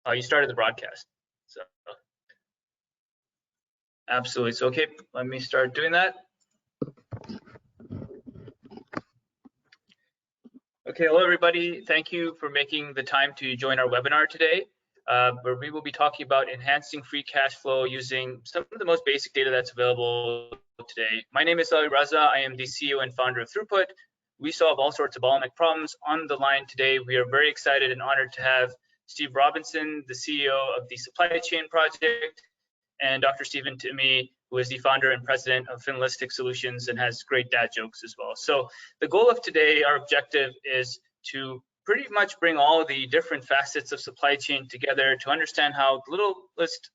Oh, you started the broadcast. So absolutely. So okay, let me start doing that. Okay, hello everybody. Thank you for making the time to join our webinar today, where we will be talking about enhancing free cash flow using some of the most basic data that's available today. My name is Ali Raza. I am the CEO and founder of Throughput. We solve all sorts of bottleneck problems. On the line today, we are very excited and honored to have Steve Robinson, the CEO of the Supply Chain Project, and Dr. Stephen Timmy, who is the founder and president of Finalistic Solutions and has great dad jokes as well. So the goal of today, our objective is to pretty much bring all the different facets of supply chain together to understand how the littlest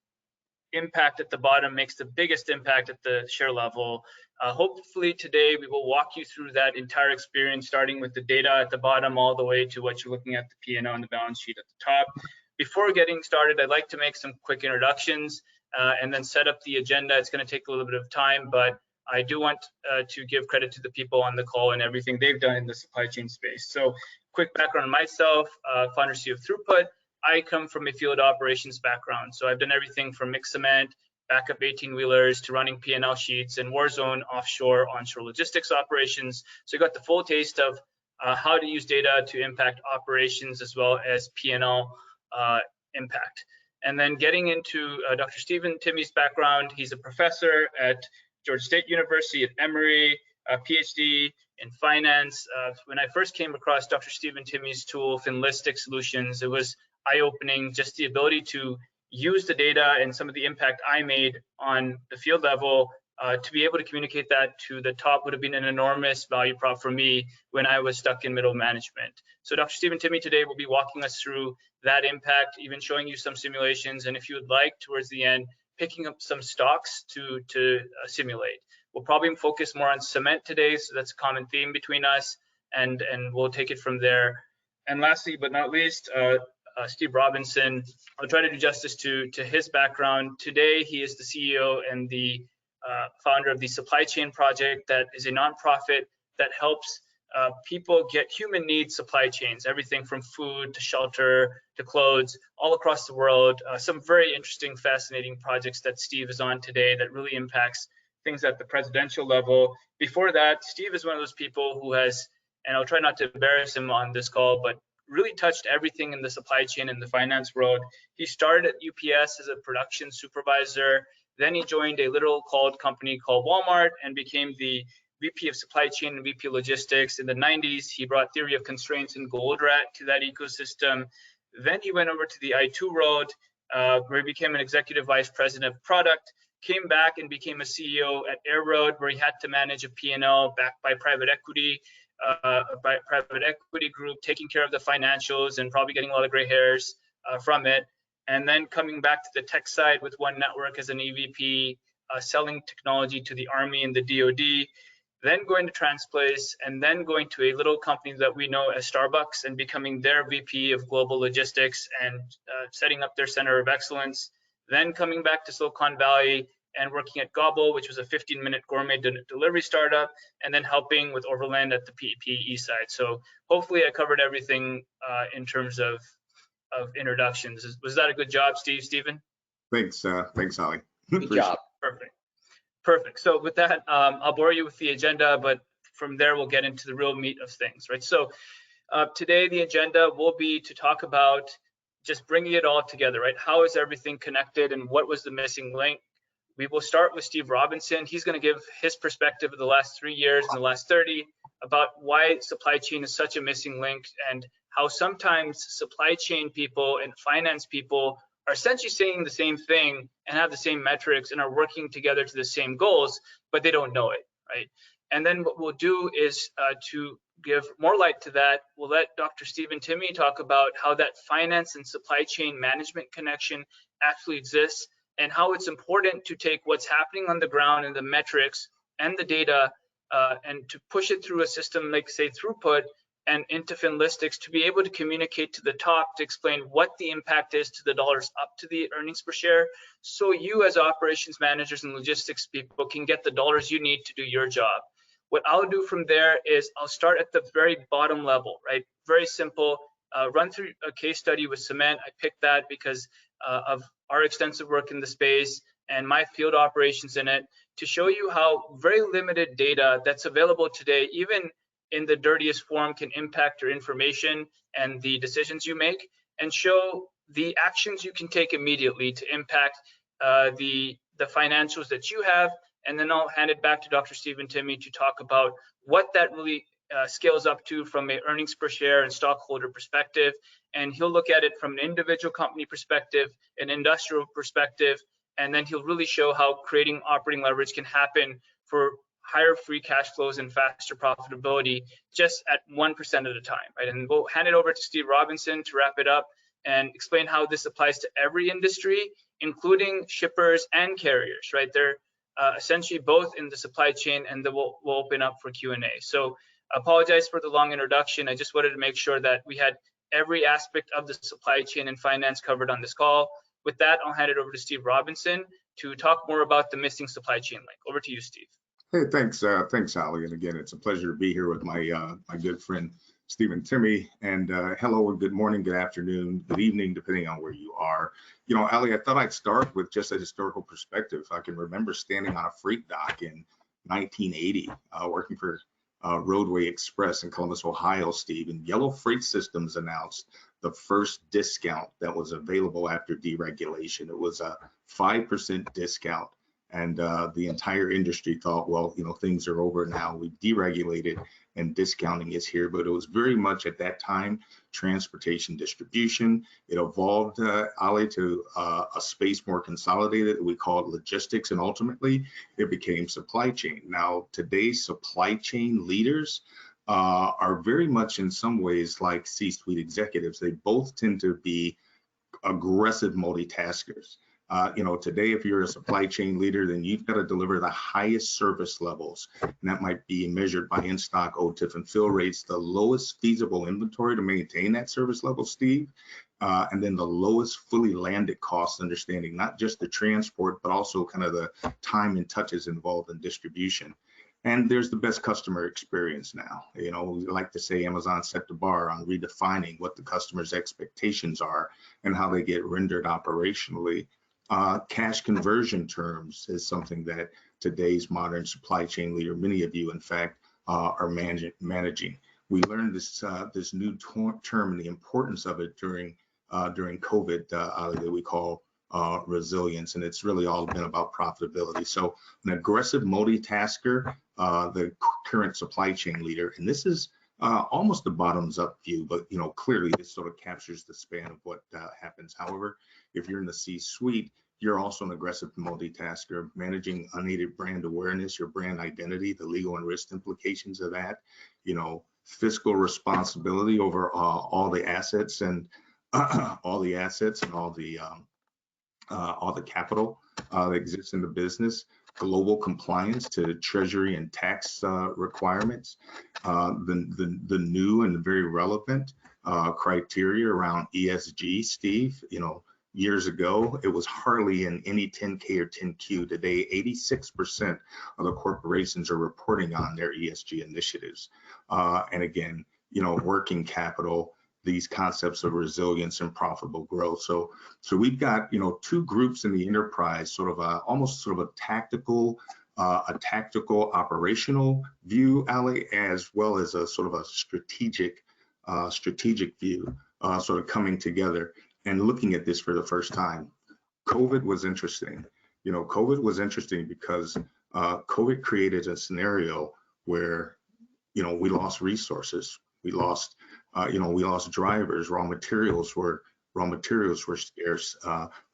impact at the bottom makes the biggest impact at the share level. Hopefully today we will walk you through that entire experience, starting with the data at the bottom all the way to what you're looking at, the P&L and the balance sheet at the top. Before getting started, I'd like to make some quick introductions and then set up the agenda. It's going to take a little bit of time, but I do want to give credit to the people on the call and everything they've done in the supply chain space. So quick background on myself, founder CEO of Throughput. I come from a field operations background. So I've done everything from mixed cement, backup 18-wheelers to running P&L sheets and warzone offshore, onshore logistics operations. So I got the full taste of how to use data to impact operations as well as P&L impact. And then getting into Dr. Stephen Timmy's background, he's a professor at Georgia State University at Emory, a PhD in finance. When I first came across Dr. Stephen Timmy's tool, Finalistic Solutions, it was eye-opening, just the ability to use the data and some of the impact I made on the field level to be able to communicate that to the top would have been an enormous value prop for me when I was stuck in middle management. So Dr. Stephen Timmy today will be walking us through that impact, even showing you some simulations, and if you would like, towards the end, picking up some stocks to simulate. We'll probably focus more on cement today, so that's a common theme between us, and we'll take it from there. And lastly, but not least, Steve Robinson, I'll try to do justice to his background. Today, he is the CEO and the founder of the Supply Chain Project, that is a nonprofit that helps people get human needs supply chains, everything from food to shelter to clothes, all across the world. Some very interesting, fascinating projects that Steve is on today that really impacts things at the presidential level. Before that, Steve is one of those people who has, and I'll try not to embarrass him on this call, but really touched everything in the supply chain and the finance world. He started at UPS as a production supervisor. Then he joined a little company called Walmart and became the VP of Supply Chain and VP of Logistics. In the 90s, he brought theory of constraints and Goldratt to that ecosystem. Then he went over to the I2 world, where he became an executive vice president of product, came back and became a CEO at Air Road, where he had to manage a P&L backed by private equity group, taking care of the financials and probably getting a lot of gray hairs from it. And then coming back to the tech side with One Network as an EVP, selling technology to the Army and the DoD, then going to Transplace, and then going to a little company that we know as Starbucks and becoming their VP of Global Logistics and setting up their Center of Excellence. Then coming back to Silicon Valley and working at Gobble, which was a 15-minute gourmet delivery startup, and then helping with Overland at the PE side. So hopefully I covered everything in terms of introductions. Was that a good job, Stephen? Thanks, Ali. Good job. Perfect. So with that, I'll bore you with the agenda, but from there we'll get into the real meat of things, right? So today the agenda will be to talk about just bringing it all together, right? How is everything connected and what was the missing link? We will start with Steve Robinson. He's going to give his perspective of the last 3 years and the last 30 about why supply chain is such a missing link and how sometimes supply chain people and finance people are essentially saying the same thing and have the same metrics and are working together to the same goals, but they don't know it, right? And then what we'll do is to give more light to that, we'll let Dr. Stephen Timmy talk about how that finance and supply chain management connection actually exists and how it's important to take what's happening on the ground and the metrics and the data and to push it through a system like, say, Throughput and into Finalistics to be able to communicate to the top to explain what the impact is to the dollars up to the earnings per share, so you as operations managers and logistics people can get the dollars you need to do your job. What I'll do from there is I'll start at the very bottom level, right? Very simple. run through a case study with cement. I picked that because of our extensive work in the space and my field operations in it, to show you how very limited data that's available today, even in the dirtiest form, can impact your information and the decisions you make, and show the actions you can take immediately to impact the financials that you have. And then I'll hand it back to Dr. Stephen Timmy to talk about what that really scales up to from a earnings per share and stockholder perspective. And he'll look at it from an individual company perspective, an industrial perspective, and then he'll really show how creating operating leverage can happen for higher free cash flows and faster profitability just at 1% at a time, right? And we'll hand it over to Steve Robinson to wrap it up and explain how this applies to every industry, including shippers and carriers, right? They're essentially both in the supply chain, and then we'll open up for Q&A. So apologize for the long introduction. I just wanted to make sure that we had every aspect of the supply chain and finance covered on this call. With that, I'll hand it over to Steve Robinson to talk more about the missing supply chain link. Over to you, Steve. Hey, thanks, Ali. And again, it's a pleasure to be here with my my good friend Stephen Timmy. And hello, and good morning, good afternoon, good evening, depending on where you are. You know, Ali, I thought I'd start with just a historical perspective. I can remember standing on a freight dock in 1980, working for Roadway Express in Columbus, Ohio, Steve, and Yellow Freight Systems announced the first discount that was available after deregulation. It was a 5% discount. And the entire industry thought, well, you know, things are over now. We've deregulated and discounting is here. But it was very much at that time transportation distribution. It evolved, Ali, to a space more consolidated that we called logistics, and ultimately it became supply chain. Now, today's supply chain leaders are very much in some ways like C-suite executives. They both tend to be aggressive multitaskers. You know, today, if you're a supply chain leader, then you've got to deliver the highest service levels. And that might be measured by in-stock, OTIF, and fill rates, the lowest feasible inventory to maintain that service level, Steve, and then the lowest fully landed cost, understanding not just the transport, but also kind of the time and touches involved in distribution. And there's the best customer experience now. You know, we like to say Amazon set the bar on redefining what the customer's expectations are and how they get rendered operationally. Cash conversion terms is something that today's modern supply chain leader, many of you, in fact, are managing. We learned this this new term and the importance of it during COVID that we call resilience, and it's really all been about profitability. So an aggressive multitasker, the current supply chain leader, and this is almost a bottoms-up view, but you know, clearly this sort of captures the span of what happens. However, if you're in the C-suite, you're also an aggressive multitasker, managing unaided brand awareness, your brand identity, the legal and risk implications of that, you know, fiscal responsibility over all the assets and all the capital that exists in the business, global compliance to treasury and tax requirements, the new and very relevant criteria around ESG, Steve. You know, years ago, it was hardly in any 10K or 10Q. Today, 86% of the corporations are reporting on their ESG initiatives. And again, you know, working capital, these concepts of resilience and profitable growth. So we've got, you know, two groups in the enterprise, sort of almost sort of a tactical operational view, Ali, as well as a sort of a strategic view, sort of coming together and looking at this for the first time. COVID was interesting. You know, COVID was interesting because COVID created a scenario where, you know, we lost resources. We lost, you know, we lost drivers. Raw materials were scarce.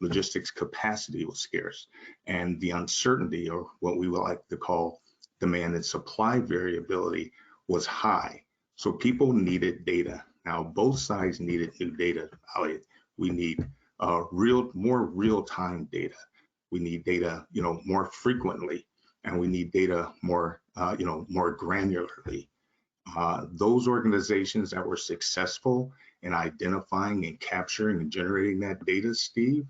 Logistics capacity was scarce, and the uncertainty, or what we would like to call demand and supply variability, was high. So people needed data. Now both sides needed new data. We need more real-time data. We need data, you know, more frequently, and we need data more, you know, more granularly. Those organizations that were successful in identifying and capturing and generating that data, Steve,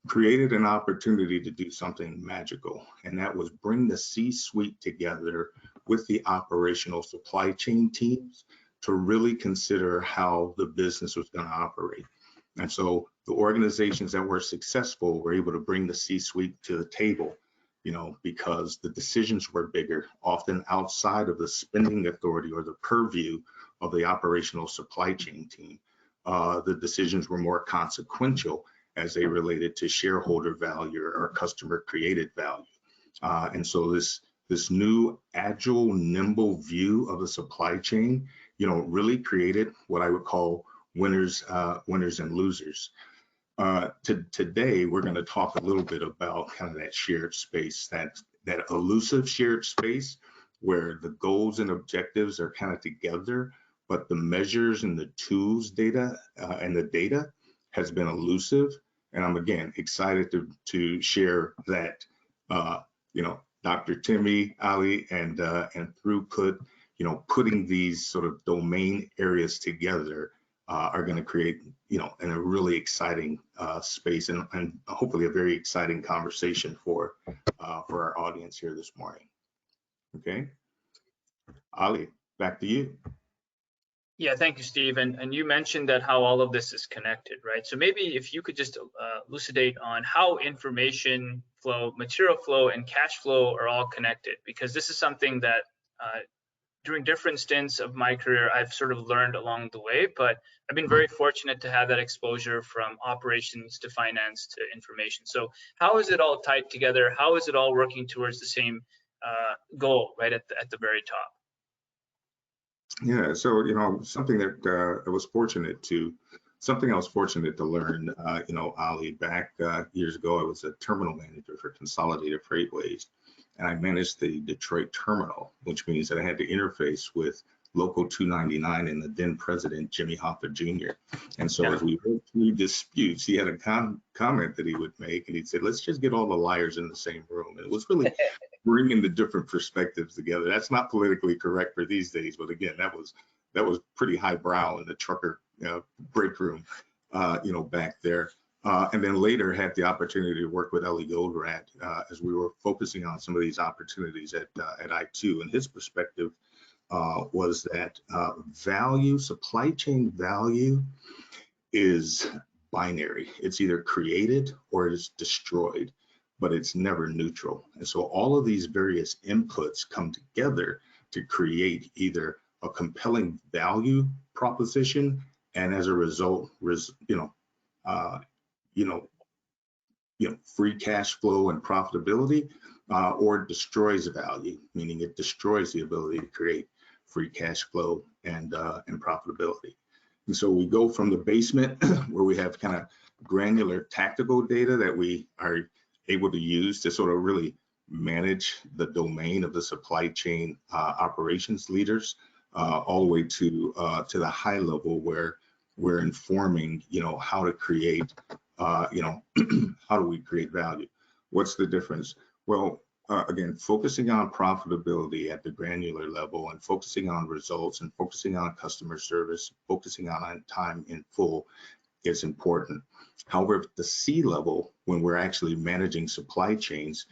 created an opportunity to do something magical, and that was bring the C-suite together with the operational supply chain teams to really consider how the business was going to operate. And so the organizations that were successful were able to bring the C-suite to the table, because the decisions were bigger, often outside of the spending authority or the purview of the operational supply chain team. The decisions were more consequential as they related to shareholder value or customer created value. And so this new agile, nimble view of the supply chain, really created what I would call winners and losers. Today, we're going to talk a little bit about kind of that shared space, that elusive shared space where the goals and objectives are kind of together, but the measures and the tools data and the data has been elusive. And I'm, again, excited to share that, Dr. Timmy, Ali, and Throughput, putting these sort of domain areas together are going to create, in a really exciting space and hopefully a very exciting conversation for our audience here this morning. Okay, Ali, back to you. Yeah, thank you, Steve. And you mentioned that how all of this is connected, right? So maybe if you could just elucidate on how information flow, material flow, and cash flow are all connected, because this is something that during different stints of my career, I've sort of learned along the way, but I've been very fortunate to have that exposure from operations to finance to information. So how is it all tied together? How is it all working towards the same goal, right at the very top? Yeah, so something that I was fortunate to learn. Ali, back years ago, I was a terminal manager for Consolidated Freightways, and I managed the Detroit terminal, which means that I had to interface with Local 299 and the then president, Jimmy Hoffa Jr. And so as we worked through disputes, he had a comment that he would make, and he'd say, "Let's just get all the liars in the same room." And it was really bringing the different perspectives together. That's not politically correct for these days, but again, that was pretty highbrow in the trucker break room, back there. And then later had the opportunity to work with Ellie Goldratt as we were focusing on some of these opportunities at I2. And his perspective was that supply chain value is binary. It's either created or it's destroyed, but it's never neutral. And so all of these various inputs come together to create either a compelling value proposition, and as a result, free cash flow and profitability, or destroys value, meaning it destroys the ability to create free cash flow and profitability. And so we go from the basement where we have kind of granular tactical data that we are able to use to sort of really manage the domain of the supply chain operations leaders, all the way to the high level where we're informing, how to create, how do we create value? What's the difference? Well, again, focusing on profitability at the granular level and focusing on results and focusing on customer service, focusing on time in full is important. However, at the C level, when we're actually managing supply chains,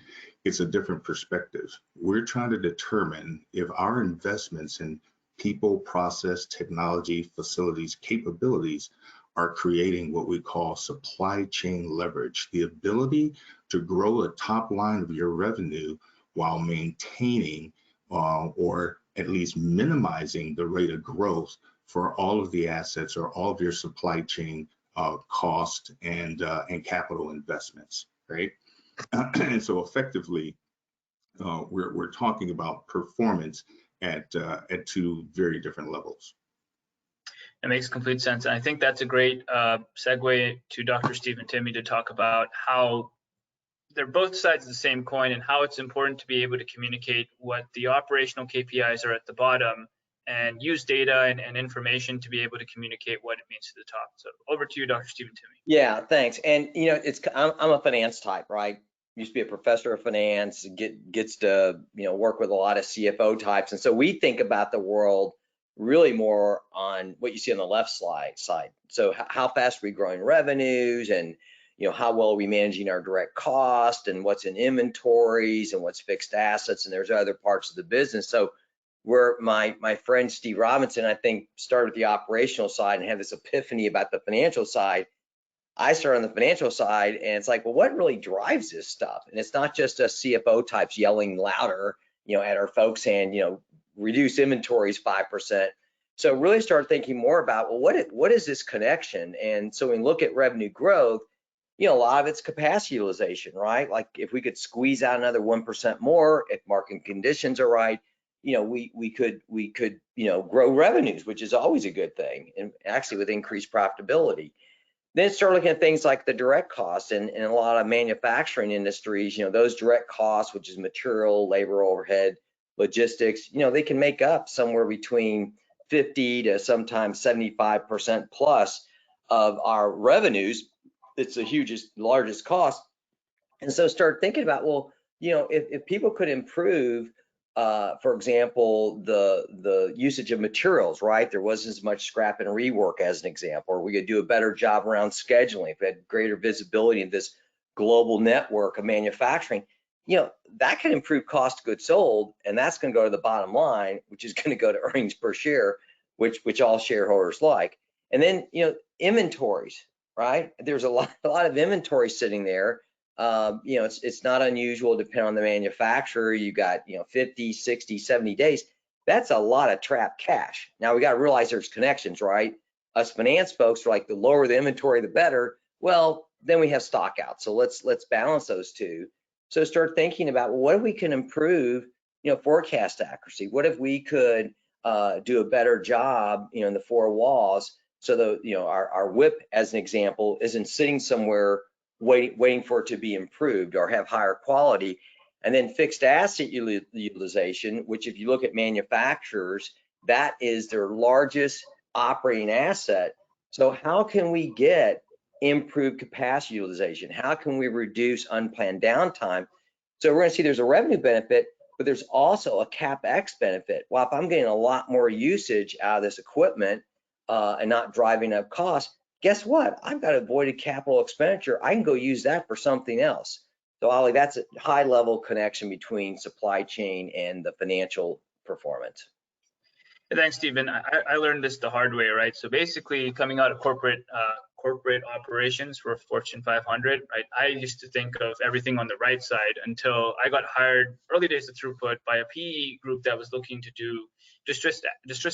it's a different perspective. We're trying to determine if our investments in people, process, technology, facilities, capabilities are creating what we call supply chain leverage, the ability to grow the top line of your revenue while maintaining or at least minimizing the rate of growth for all of the assets or all of your supply chain cost and capital investments, right? And so effectively, we're talking about performance at two very different levels. It makes complete sense. And I think that's a great segue to Dr. Steve and Timmy to talk about how they're both sides of the same coin and how it's important to be able to communicate what the operational KPIs are at the bottom and use data and information to be able to communicate what it means to the top. So over to you, Dr. Steve and Timmy. Yeah, thanks. And I'm a finance type, right? Used to be a professor of finance, gets to work with a lot of CFO types, and so we think about the world really more on what you see on the left side. So how fast are we growing revenues, and how well are we managing our direct cost, and what's in inventories and what's fixed assets, and there's other parts of the business. So where my friend Steve Robinson, I think, started with the operational side and had this epiphany about the financial side. I started on the financial side, and it's like, well, what really drives this stuff? And it's not just us CFO types yelling louder, at our folks saying, reduce inventories 5%. So really start thinking more about, well, what is this connection? And so when we look at revenue growth, a lot of it's capacity utilization, right? Like if we could squeeze out another 1% more, if market conditions are right, we could grow revenues, which is always a good thing, and actually with increased profitability. Then start looking at things like the direct costs, and in a lot of manufacturing industries, those direct costs, which is material, labor, overhead, logistics, they can make up somewhere between 50 to sometimes 75% plus of our revenues. It's the largest cost. And so start thinking about, well, if people could improve, for example, the usage of materials, right? There wasn't as much scrap and rework as an example, or we could do a better job around scheduling, if we had greater visibility in this global network of manufacturing, that can improve cost of goods sold, and that's going to go to the bottom line, which is going to go to earnings per share, which all shareholders like. And then, inventories, right? There's a lot of inventory sitting there. It's not unusual, depending on the manufacturer. You got 50, 60, 70 days. That's a lot of trapped cash. Now we got to realize there's connections, right? Us finance folks are like, the lower the inventory, the better. Well, then we have stock out. So let's balance those two. So start thinking about, well, what if we can improve, forecast accuracy? What if we could do a better job, in the four walls, so the our WIP, as an example, isn't sitting somewhere waiting for it to be improved or have higher quality. And then fixed asset utilization, which if you look at manufacturers, that is their largest operating asset. So how can we get improved capacity utilization? How can we reduce unplanned downtime? So we're going to see there's a revenue benefit, but there's also a CapEx benefit. Well, if I'm getting a lot more usage out of this equipment and not driving up costs, guess what? I've got avoided capital expenditure. I can go use that for something else. So Ollie, that's a high level connection between supply chain and the financial performance. Thanks, Stephen. I learned this the hard way, right? So basically, coming out of corporate operations for Fortune 500, right? I used to think of everything on the right side until I got hired early days of Throughput by a PE group that was looking to do distressed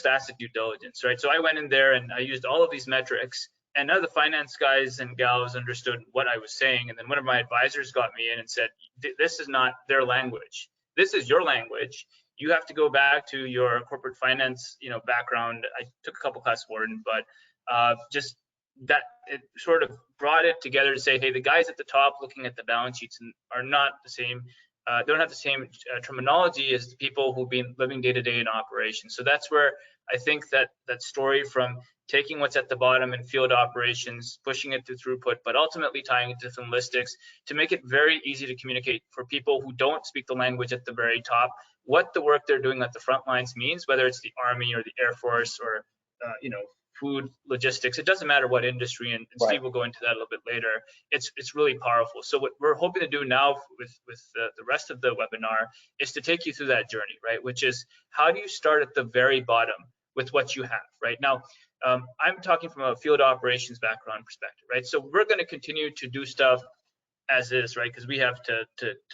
asset due diligence, right? So I went in there and I used all of these metrics, and none of the finance guys and gals understood what I was saying. And then one of my advisors got me in and said, "This is not their language. This is your language. You have to go back to your corporate finance, background." I took a couple classes for it, but just that it sort of brought it together to say, hey, the guys at the top looking at the balance sheets are not the same. They don't have the same terminology as the people who've been living day to day in operations. So that's where I think that story from taking what's at the bottom in field operations, pushing it to Throughput, but ultimately tying it to Themalistics to make it very easy to communicate for people who don't speak the language at the very top, what the work they're doing at the front lines means, whether it's the Army or the Air Force or food, logistics. It doesn't matter what industry, and Right. Steve will go into that a little bit later. It's really powerful. So what we're hoping to do now with the rest of the webinar is to take you through that journey, right? Which is, how do you start at the very bottom with what you have, right? Now, I'm talking from a field operations background perspective, right? So we're going to continue to do stuff as is, right? Because we have to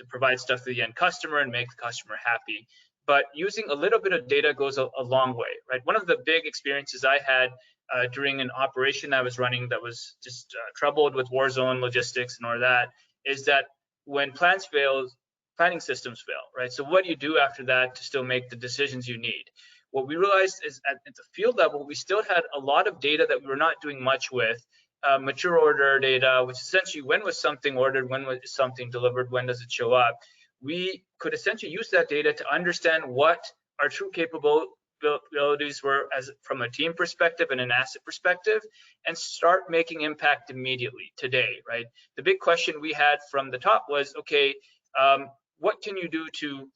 provide stuff to the end customer and make the customer happy. But using a little bit of data goes a long way, right? One of the big experiences I had during an operation I was running that was just troubled with war zone logistics and all that, is that when plans fail, planning systems fail, right? So what do you do after that to still make the decisions you need? What we realized is at the field level, we still had a lot of data that we were not doing much with. Mature order data, which essentially, when was something ordered, when was something delivered, when does it show up? We could essentially use that data to understand what our true capabilities were as from a team perspective and an asset perspective, and start making impact immediately today, right? The big question we had from the top was, okay, what can you do to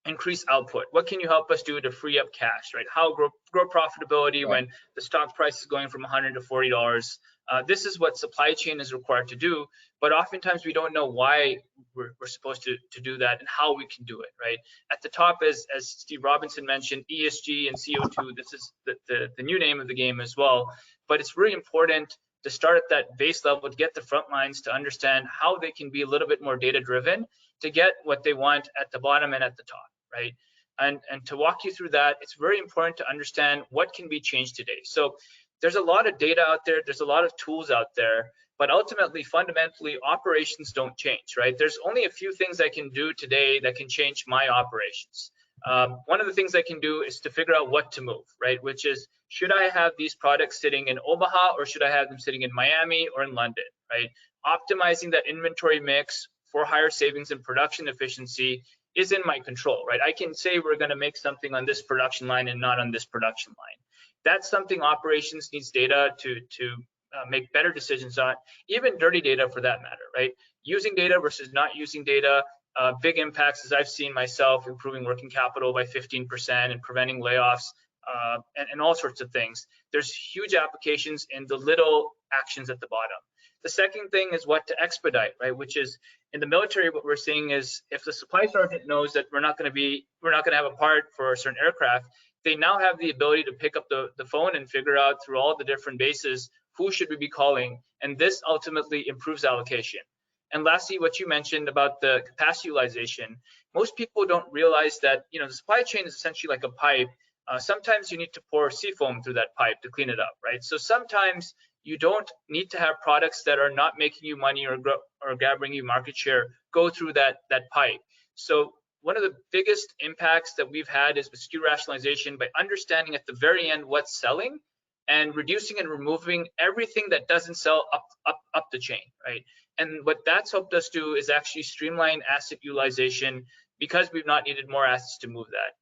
increase output? What can you help us do to free up cash, right? How grow profitability when the stock price is going from $100 to $40? This is what supply chain is required to do, but oftentimes we don't know why we're supposed to do that and how we can do it, right? At the top, as Steve Robinson mentioned, ESG and CO2, this is the new name of the game as well, but it's really important to start at that base level to get the front lines to understand how they can be a little bit more data driven to get what they want at the bottom and at the top, right? And to walk you through that, it's very important to understand what can be changed today. So there's a lot of data out there, there's a lot of tools out there, but ultimately, fundamentally, operations don't change, right? There's only a few things I can do today that can change my operations. One of the things I can do is to figure out what to move, right? Which is, should I have these products sitting in Omaha or should I have them sitting in Miami or in London, right? Optimizing that inventory mix for higher savings and production efficiency is in my control, right? I can say we're going to make something on this production line and not on this production line. That's something operations needs data to make better decisions on, even dirty data for that matter, right? Using data versus not using data, big impacts, as I've seen myself, improving working capital by 15% and preventing layoffs and all sorts of things. There's huge applications in the little actions at the bottom. The second thing is what to expedite, right? Which is in the military, what we're seeing is if the supply sergeant knows that we're not going to have a part for a certain aircraft, they now have the ability to pick up the phone and figure out through all the different bases who should we be calling, and this ultimately improves allocation. And lastly, what you mentioned about the capacity utilization, most people don't realize that the supply chain is essentially like a pipe. Sometimes you need to pour seafoam through that pipe to clean it up, right? So sometimes you don't need to have products that are not making you money or grabbing you market share go through that pipe. So one of the biggest impacts that we've had is with SKU rationalization by understanding at the very end what's selling and reducing and removing everything that doesn't sell up the chain, right? And what that's helped us do is actually streamline asset utilization because we've not needed more assets to move that.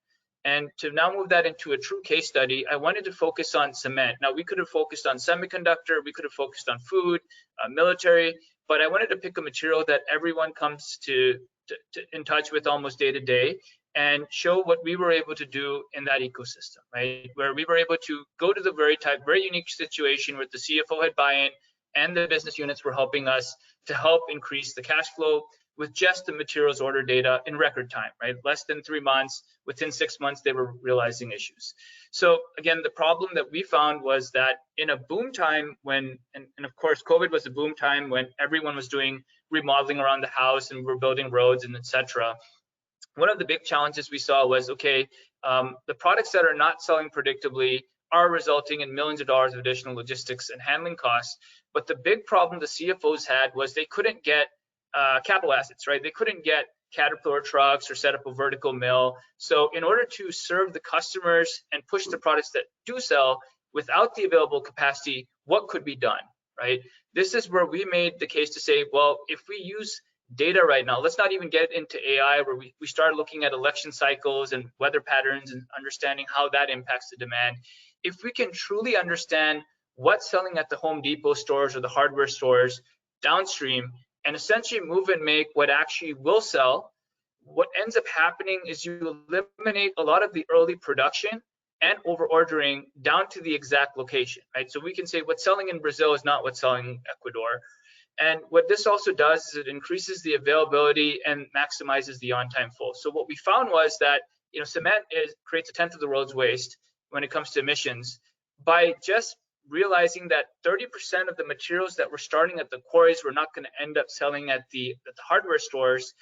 And to now move that into a true case study, I wanted to focus on cement. Now, we could have focused on semiconductor, we could have focused on food, military, but I wanted to pick a material that everyone comes in touch with almost day to day and show what we were able to do in that ecosystem, right? Where we were able to go to the very unique situation where the CFO had buy-in and the business units were helping us to help increase the cash flow with just the materials order data in record time, right? Less than 3 months, within 6 months, they were realizing issues. So again, the problem that we found was that in a boom time when, and of course, COVID was a boom time when everyone was doing remodeling around the house and we're building roads and etc. One of the big challenges we saw was, okay, the products that are not selling predictably are resulting in millions of dollars of additional logistics and handling costs. But the big problem the CFOs had was they couldn't get capital assets, right? They couldn't get Caterpillar trucks or set up a vertical mill. So in order to serve the customers and push the products that do sell without the available capacity, what could be done, right? This is where we made the case to say, well, if we use data right now, let's not even get into AI where we start looking at election cycles and weather patterns and understanding how that impacts the demand. If we can truly understand what's selling at the Home Depot stores or the hardware stores downstream and essentially move and make what actually will sell, what ends up happening is you eliminate a lot of the early production and over ordering down to the exact location, right? So we can say what's selling in Brazil is not what's selling in Ecuador. And what this also does is it increases the availability and maximizes the on-time full. So what we found was that cement creates 1/10 of the world's waste when it comes to emissions. By just realizing that 30% of the materials that were starting at the quarries were not going to end up selling at the hardware stores,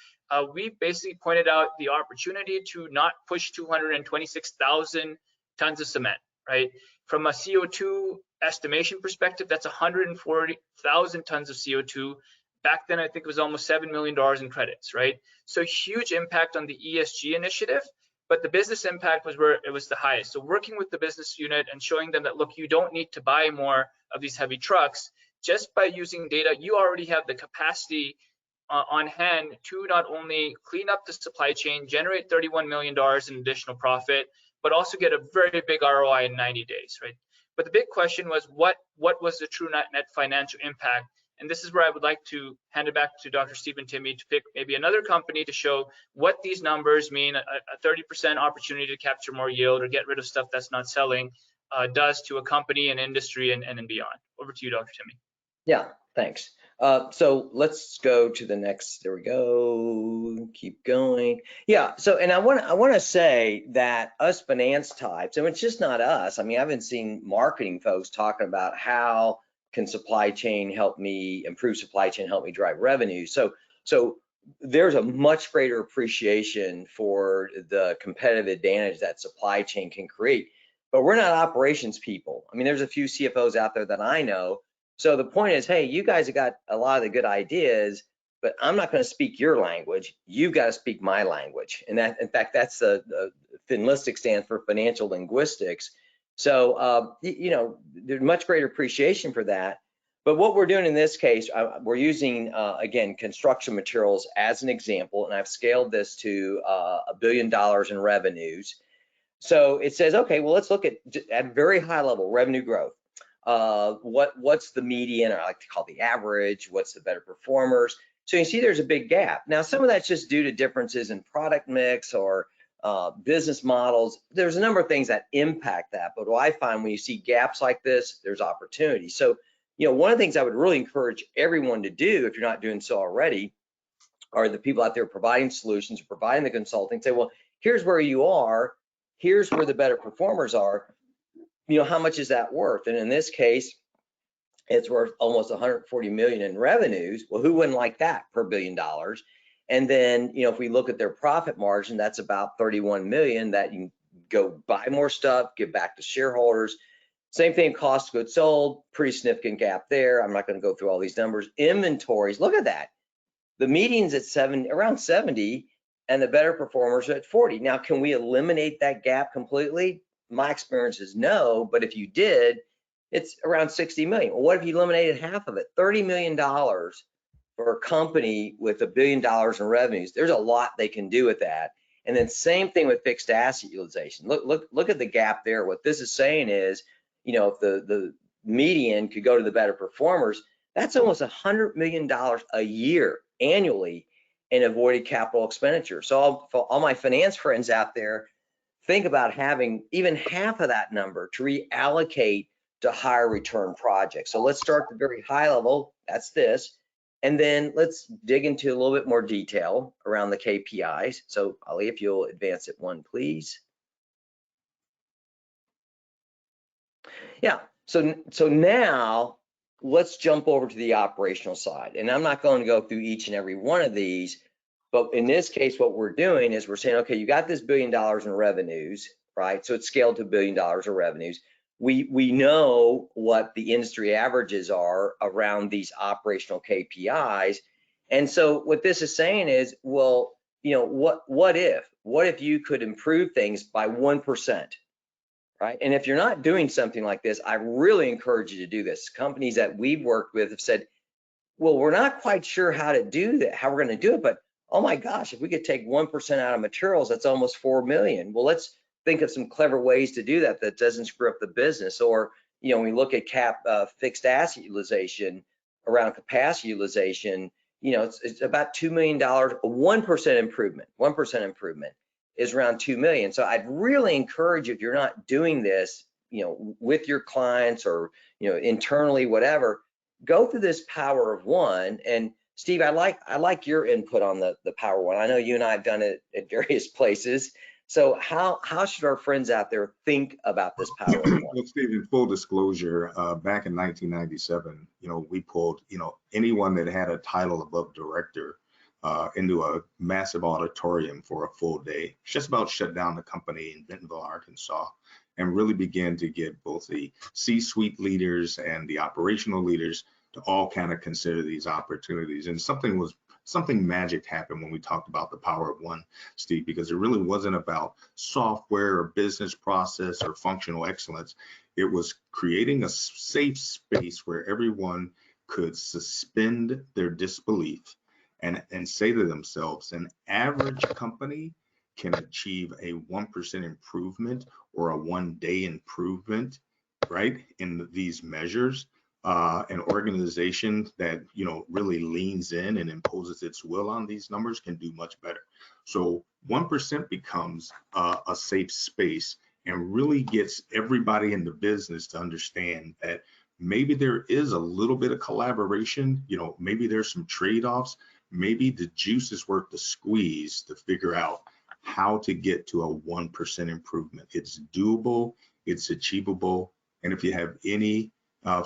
we basically pointed out the opportunity to not push 226,000 tons of cement, right? From a CO2 estimation perspective, that's 140,000 tons of CO2. Back then, I think it was almost $7 million in credits, right? So huge impact on the ESG initiative, but the business impact was where it was the highest. So working with the business unit and showing them that, look, you don't need to buy more of these heavy trucks. Just by using data, you already have the capacity on hand to not only clean up the supply chain, generate $31 million in additional profit, but also get a very big ROI in 90 days, right? But the big question was, what was the true net financial impact? And this is where I would like to hand it back to Dr. Stephen Timmy to pick maybe another company to show what these numbers mean, a 30% opportunity to capture more yield or get rid of stuff that's not selling does to a company, an industry, and beyond. Over to you, Dr. Timmy. Yeah, thanks. So let's go to the next. There we go. Keep going. Yeah. So, and I want to say that us finance types, and it's just not us. I mean, I haven't seen marketing folks talking about how can supply chain help me improve supply chain, help me drive revenue. So there's a much greater appreciation for the competitive advantage that supply chain can create. But we're not operations people. I mean, there's a few CFOs out there that I know. So the point is, hey, you guys have got a lot of the good ideas, but I'm not going to speak your language. You've got to speak my language. And that, in fact, that's the FinListic stands for financial linguistics. So, you know, there's much greater appreciation for that. But what we're doing in this case, we're using, again, construction materials as an example, and I've scaled this to $1 billion in revenues. So it says, okay, well, let's look at very high level revenue growth. What's the median, or I like to call the average, what's the better performers. So you see there's a big gap. Now, some of that's just due to differences in product mix or business models. There's a number of things that impact that, but what I find when you see gaps like this, there's opportunity. So, you know, one of the things I would really encourage everyone to do, if you're not doing so already, are the people out there providing solutions, providing the consulting, say, well, here's where you are, here's where the better performers are. You know, how much is that worth? And in this case, it's worth almost 140 million in revenues. Well, who wouldn't like that per $1 billion? And then, you know, if we look at their profit margin, that's about 31 million that you can go buy more stuff, give back to shareholders. Same thing, cost of goods sold, pretty significant gap there. I'm not going to go through all these numbers. Inventories, look at that. The median's at around 70, and the better performers are at 40. Now, can we eliminate that gap completely? My experience is no, but if you did, it's around 60 million. Well, what if you eliminated half of it? $30 million for a company with $1 billion in revenues. There's a lot they can do with that. And then same thing with fixed asset utilization. Look at the gap there. What this is saying is, you know, if the median could go to the better performers, that's almost $100 million a year annually in avoided capital expenditure. So for all my finance friends out there, think about having even half of that number to reallocate to higher return projects. So let's start at the very high level, that's this, and then let's dig into a little bit more detail around the KPIs. So Ali, if you'll advance it one, please. Yeah, so now let's jump over to the operational side. And I'm not going to go through each and every one of these, but in this case, what we're doing is we're saying, okay, you got this $1 billion in revenues, right? So it's scaled to $1 billion of revenues. We know what the industry averages are around these operational KPIs. And so what this is saying is, well, you know, what if you could improve things by 1%? Right? And if you're not doing something like this, I really encourage you to do this. Companies that we've worked with have said, well, we're not quite sure how to do that, how we're going to do it, but oh my gosh, if we could take 1% out of materials, that's almost 4 million. Well, let's think of some clever ways to do that that doesn't screw up the business. Or, you know, when we look at fixed asset utilization around capacity utilization, you know, it's about $2 million, 1% improvement is around 2 million. So I'd really encourage you, if you're not doing this, you know, with your clients or, you know, internally, whatever, go through this power of one. And Steve, I like your input on the power one. I know you and I have done it at various places. So how should our friends out there think about this power of one? Well, Steve, in full disclosure, back in 1997, you know, we pulled, you know, anyone that had a title above director into a massive auditorium for a full day, just about shut down the company in Bentonville, Arkansas, and really began to get both the C-suite leaders and the operational leaders to all kind of consider these opportunities. And something magic happened when we talked about the power of one, Steve, because it really wasn't about software or business process or functional excellence. It was creating a safe space where everyone could suspend their disbelief and say to themselves, an average company can achieve a 1% improvement or a 1-day improvement, right, in these measures. an organization that, you know, really leans in and imposes its will on these numbers can do much better. So 1% becomes a safe space and really gets everybody in the business to understand that maybe there is a little bit of collaboration, you know, maybe there's some trade-offs, maybe the juice is worth the squeeze to figure out how to get to a 1% improvement. It's doable, it's achievable, and if you have any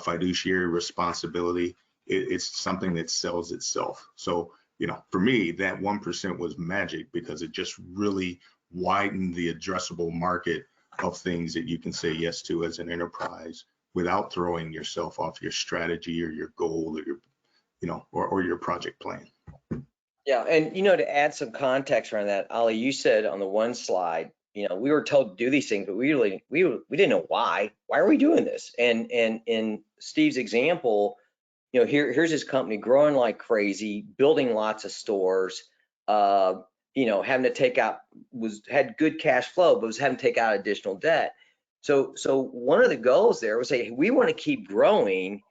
fiduciary responsibility, it's something that sells itself. So, you know, for me, that 1% was magic because it just really widened the addressable market of things that you can say yes to as an enterprise without throwing yourself off your strategy or your goal or your, you know, or your project plan. Yeah, and you know, to add some context around that, Ali, you said on the one slide, you know, we were told to do these things, but we didn't know why. Why are we doing this? And in Steve's example, you know, here's his company growing like crazy, building lots of stores, you know, having to take out, had good cash flow, but was having to take out additional debt. So one of the goals there was, hey, we want to keep growing,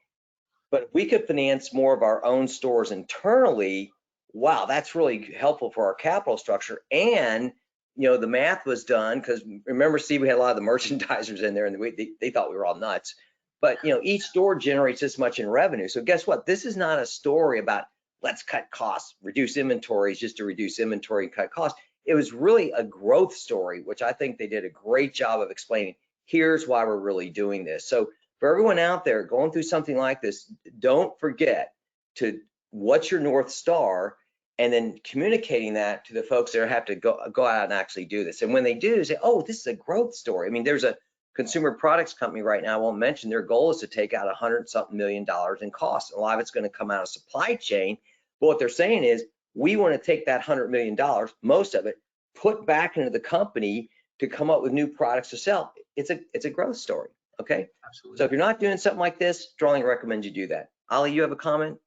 but if we could finance more of our own stores internally, wow, that's really helpful for our capital structure. And you know, the math was done because remember, Steve, we had a lot of the merchandisers in there, and they thought we were all nuts. But you know, each store generates this much in revenue. So guess what? This is not a story about let's cut costs, reduce inventories just to reduce inventory and cut costs. It was really a growth story, which I think they did a great job of explaining. Here's why we're really doing this. So for everyone out there going through something like this, don't forget to what's your North Star, and then communicating that to the folks that have to go out and actually do this. And when they do, say, oh, this is a growth story. I mean, there's a consumer products company right now, I won't mention, their goal is to take out $100-something million in costs. A lot of it's going to come out of supply chain. But what they're saying is, we want to take that $100 million, most of it, put back into the company to come up with new products to sell. It's a growth story, okay? Absolutely. So if you're not doing something like this, strongly recommend you do that. Ali, you have a comment?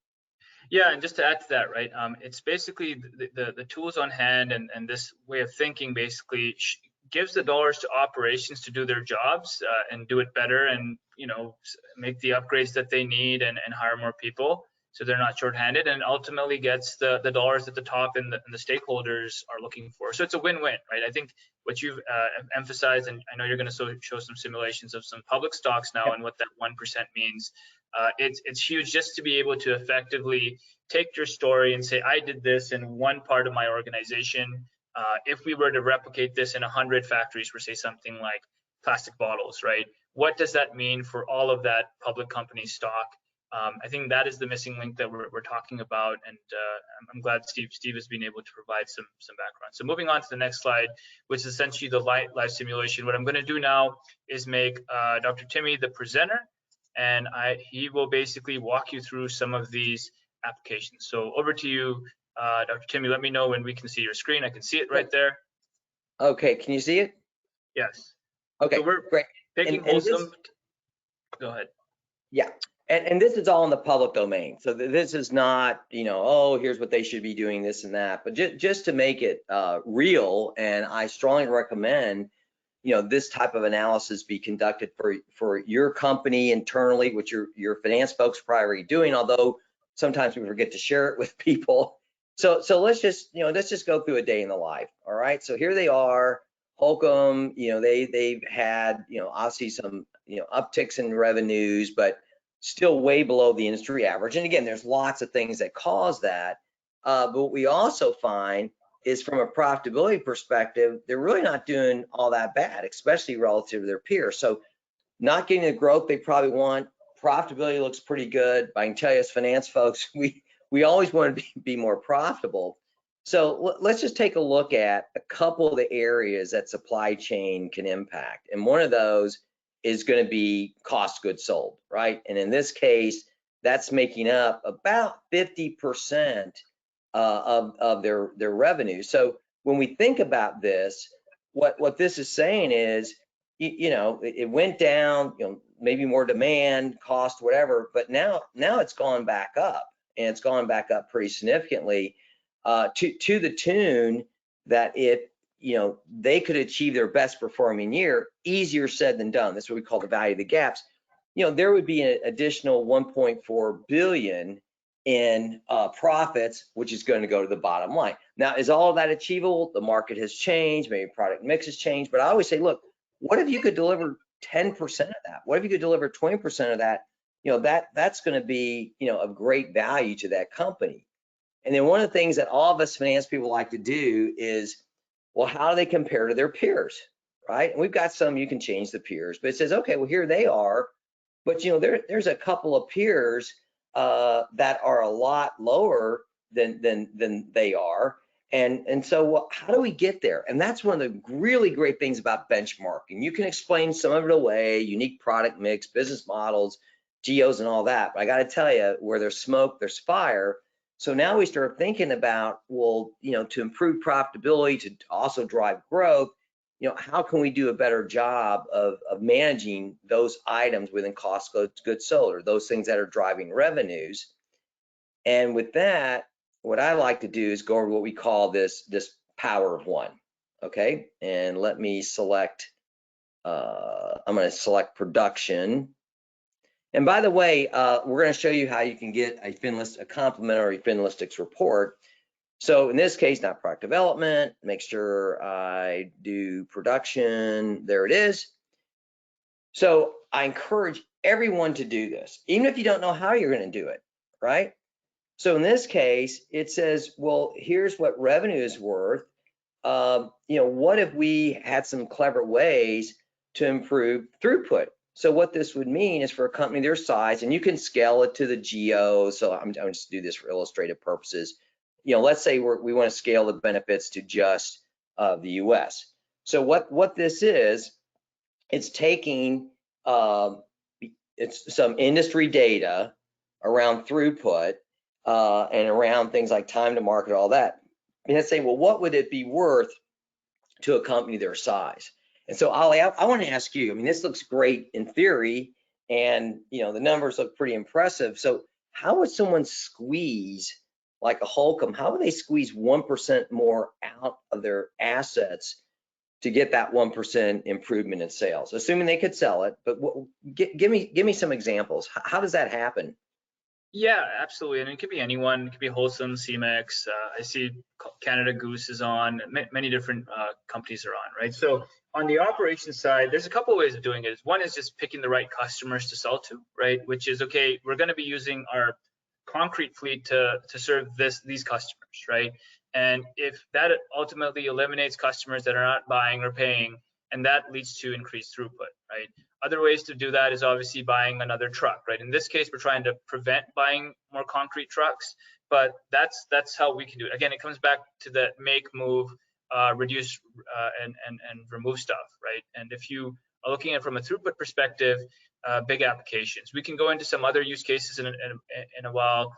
Yeah, and just to add to that, right, it's basically the tools on hand and this way of thinking basically gives the dollars to operations to do their jobs and do it better, and you know, make the upgrades that they need and hire more people so they're not shorthanded, and ultimately gets the dollars at the top and the stakeholders are looking for. So it's a win-win, right? I think what you've emphasized, and I know you're going to show some simulations of some public stocks now and what that 1% means. It's huge just to be able to effectively take your story and say, I did this in one part of my organization. If we were to replicate this in 100 factories for, say, something like plastic bottles, right? What does that mean for all of that public company stock? I think that is the missing link that we're talking about, and I'm glad Steve has been able to provide some background. So moving on to the next slide, which is essentially the live simulation. What I'm going to do now is make Dr. Timmy the presenter, and he will basically walk you through some of these applications. So over to you, Dr. Timmy. Let me know when we can see your screen. I can see it right there. Okay, can you see it? Yes. Okay, so we're great. Picking Wholesome. Go ahead. Yeah, and this is all in the public domain. So this is not, you know, oh, here's what they should be doing, this and that. But just to make it real, and I strongly recommend, you know, this type of analysis be conducted for your company internally, which your finance folks are probably already doing, although sometimes we forget to share it with people. So let's just go through a day in the life. All right, so here they are, Holcomb, you know, they've had, you know, obviously some, you know, upticks in revenues, but still way below the industry average. And again, there's lots of things that cause that. But what we also find is, from a profitability perspective, they're really not doing all that bad, especially relative to their peers. So not getting the growth they probably want. Profitability looks pretty good. But I can tell you, as finance folks, we always want to be more profitable. So let's just take a look at a couple of the areas that supply chain can impact. And one of those is going to be cost of goods sold, right? And in this case, that's making up about 50% of their revenue. So when we think about this, what this is saying is, you know, it went down, you know, maybe more demand, cost, whatever, but now it's gone back up, and it's gone back up pretty significantly, to the tune that if, you know, they could achieve their best performing year, easier said than done. That's what we call the value of the gaps. there would be an additional 1.4 billion in profits, which is going to go to the bottom line. Now, is all of that achievable? The market has changed, maybe product mix has changed, but I always say, look, what if you could deliver 10% of that? What if you could deliver 20% of that? That's going to be, of great value to that company. And then one of the things that all of us finance people like to do is, well, how do they compare to their peers, right? And we've got some, you can change the peers, but it says, okay, well, here they are. But there's a couple of peers that are a lot lower than they are, and so how do we get there? And that's one of the really great things about benchmarking. You can explain some of it away, unique product mix, business models, geos, and all that. But I got to tell you, where there's smoke, there's fire. So now we start thinking about, well, to improve profitability, to also drive growth. How can we do a better job of managing those items within cost of goods sold, or those things that are driving revenues? And with that, what I like to do is go over what we call this power of one. Okay, and let me select, I'm going to select production. And by the way, we're going to show you how you can get a complimentary Finlistics report. So in this case, not product development, make sure I do production. There it is. So I encourage everyone to do this, even if you don't know how you're going to do it, right? So in this case, it says, well, here's what revenue is worth. What if we had some clever ways to improve throughput? So what this would mean is, for a company their size, and you can scale it to the geo. So I'm just do this for illustrative purposes. Let's say we want to scale the benefits to just the US. So what this is, it's taking it's some industry data around throughput and around things like time to market, all that. And let's say, well, what would it be worth to a company their size? And so, Ali, I want to ask you, this looks great in theory, and the numbers look pretty impressive. So how would someone squeeze, like a Holcomb, how would they squeeze 1% more out of their assets to get that 1% improvement in sales, assuming they could sell it? But give me some examples. How does that happen? Yeah, absolutely. And it could be anyone. It could be Wholesome, CMEX. I see Canada Goose is on. Many different companies are on, right? So on the operations side, there's a couple of ways of doing it. One is just picking the right customers to sell to, right? Which is, okay, we're going to be using our concrete fleet to serve these customers, right? And if that ultimately eliminates customers that are not buying or paying, and that leads to increased throughput, right? Other ways to do that is obviously buying another truck, right? In this case, we're trying to prevent buying more concrete trucks, but that's how we can do it. Again, it comes back to the make, move, reduce, and remove stuff, right? And if you are looking at it from a throughput perspective, big applications. We can go into some other use cases in a while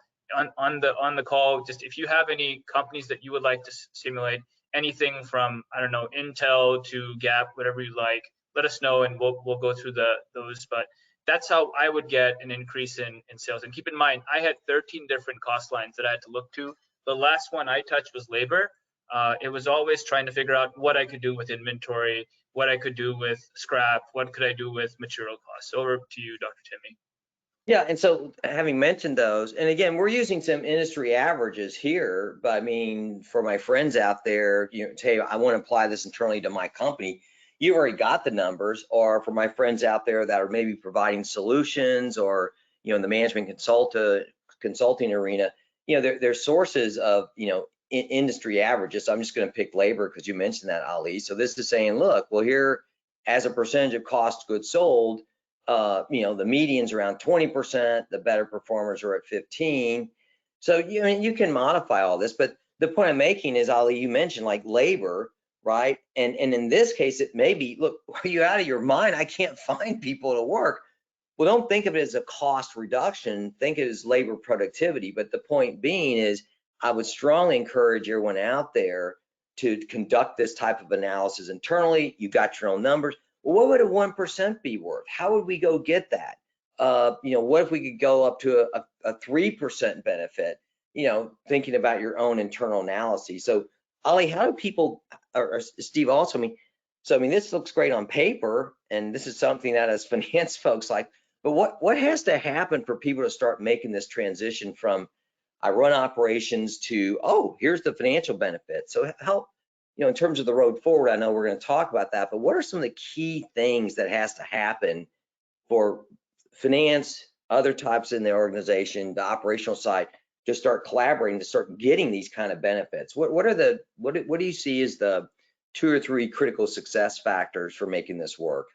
on the call. Just if you have any companies that you would like to simulate, anything from, I don't know, Intel to Gap, whatever you like, let us know and we'll go through those. But that's how I would get an increase in sales. And keep in mind, I had 13 different cost lines that I had to look to. The last one I touched was labor. It was always trying to figure out what I could do with inventory, what I could do with scrap, what could I do with material costs. Over to you, Dr. Timmy. Yeah, and so having mentioned those, and again, we're using some industry averages here, but for my friends out there, hey, I want to apply this internally to my company, you've already got the numbers. Or for my friends out there that are maybe providing solutions, or in the management consulting arena, there's sources of industry averages. So I'm just going to pick labor because you mentioned that, Ali. So this is saying, look, well, here, as a percentage of cost of goods sold, the median's around 20%, the better performers are at 15. So you can modify all this, but the point I'm making is, Ali, you mentioned like labor, right? And in this case, it may be, look, are you out of your mind? I can't find people to work. Well, don't think of it as a cost reduction, think of it as labor productivity. But the point being is, I would strongly encourage everyone out there to conduct this type of analysis internally. You got your own numbers. Well, what would a 1% be worth? How would we go get that? What if we could go up to a 3% benefit? Thinking about your own internal analysis. So, Ali, how do people, or Steve also, so this looks great on paper, and this is something that as finance folks like, But what has to happen for people to start making this transition from I run operations to, oh, here's the financial benefit? So help, in terms of the road forward, I know we're going to talk about that, but what are some of the key things that has to happen for finance, other types in the organization, the operational side, to start collaborating, to start getting these kind of benefits? What do you see as the 2 or 3 critical success factors for making this work?